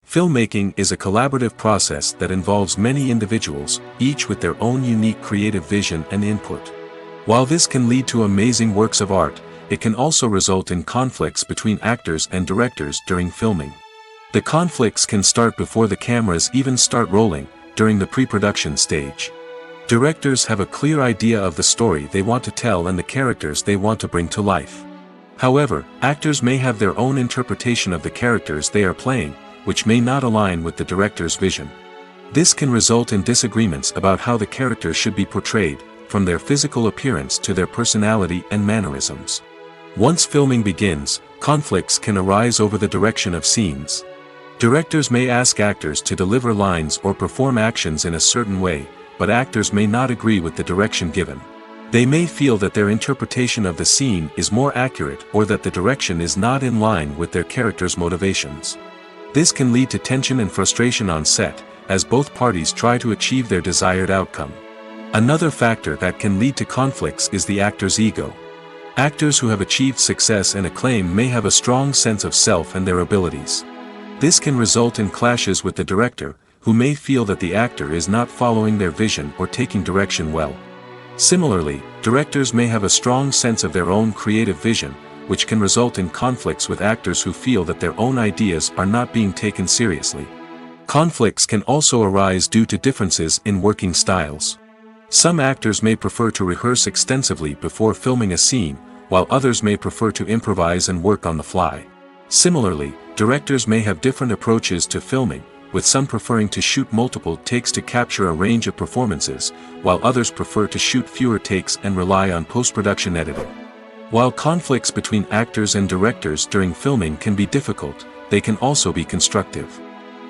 Speaker 1: Filmmaking is a collaborative process that involves many individuals, each with their own unique creative vision and input. While this can lead to amazing works of art, it can also result in conflicts between actors and directors during filming. The conflicts can start before the cameras even start rolling, during the pre-production stage. Directors have a clear idea of the story they want to tell and the characters they want to bring to life. However, actors may have their own interpretation of the characters they are playing, which may not align with the director's vision. This can result in disagreements about how the characters should be portrayed, from their physical appearance to their personality and mannerisms. Once filming begins, conflicts can arise over the direction of scenes. Directors may ask actors to deliver lines or perform actions in a certain way, but actors may not agree with the direction given. They may feel that their interpretation of the scene is more accurate or that the direction is not in line with their character's motivations. This can lead to tension and frustration on set, as both parties try to achieve their desired outcome. Another factor that can lead to conflicts is the actor's ego. Actors who have achieved success and acclaim may have a strong sense of self and their abilities. This can result in clashes with the director, who may feel that the actor is not following their vision or taking direction well. Similarly, directors may have a strong sense of their own creative vision, which can result in conflicts with actors who feel that their own ideas are not being taken seriously. Conflicts can also arise due to differences in working styles. Some actors may prefer to rehearse extensively before filming a scene, while others may prefer to improvise and work on the fly. Similarly, directors may have different approaches to filming, with some preferring to shoot multiple takes to capture a range of performances, while others prefer to shoot fewer takes and rely on post-production editing. While conflicts between actors and directors during filming can be difficult, they can also be constructive.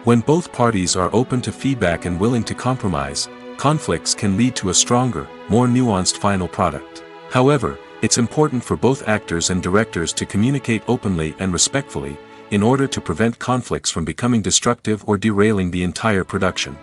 Speaker 1: When both parties are open to feedback and willing to compromise, conflicts can lead to a stronger, more nuanced final product. However, it's important for both actors and directors to communicate openly and respectfully, in order to prevent conflicts from becoming destructive or derailing the entire production.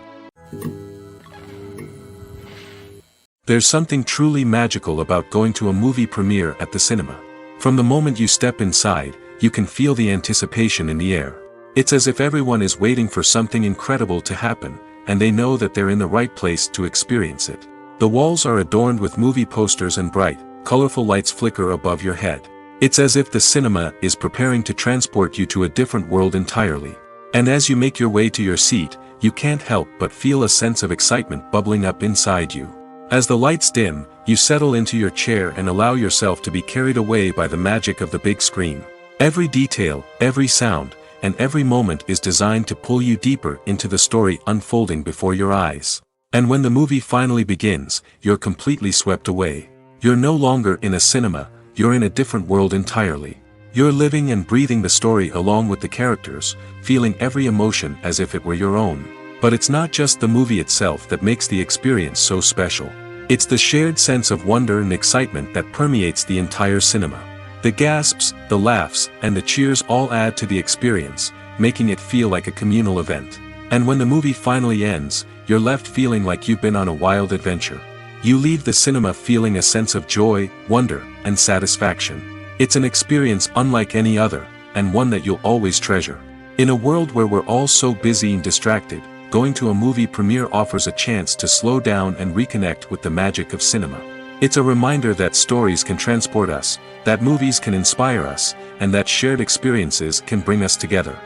Speaker 1: There's something truly magical about going to a movie premiere at the cinema. From the moment you step inside, you can feel the anticipation in the air. It's as if everyone is waiting for something incredible to happen, and they know that they're in the right place to experience it. The walls are adorned with movie posters and bright, colorful lights flicker above your head. It's as if the cinema is preparing to transport you to a different world entirely. And as you make your way to your seat, you can't help but feel a sense of excitement bubbling up inside you. As the lights dim, you settle into your chair and allow yourself to be carried away by the magic of the big screen. Every detail, every sound, and every moment is designed to pull you deeper into the story unfolding before your eyes. And when the movie finally begins, you're completely swept away. You're no longer in a cinema, you're in a different world entirely. You're living and breathing the story along with the characters, feeling every emotion as if it were your own. But it's not just the movie itself that makes the experience so special. It's the shared sense of wonder and excitement that permeates the entire cinema. The gasps, the laughs, and the cheers all add to the experience, making it feel like a communal event. And when the movie finally ends, you're left feeling like you've been on a wild adventure. You leave the cinema feeling a sense of joy, wonder, and satisfaction. It's an experience unlike any other, and one that you'll always treasure. In a world where we're all so busy and distracted, going to a movie premiere offers a chance to slow down and reconnect with the magic of cinema. It's a reminder that stories can transport us, that movies can inspire us, and that shared experiences can bring us together.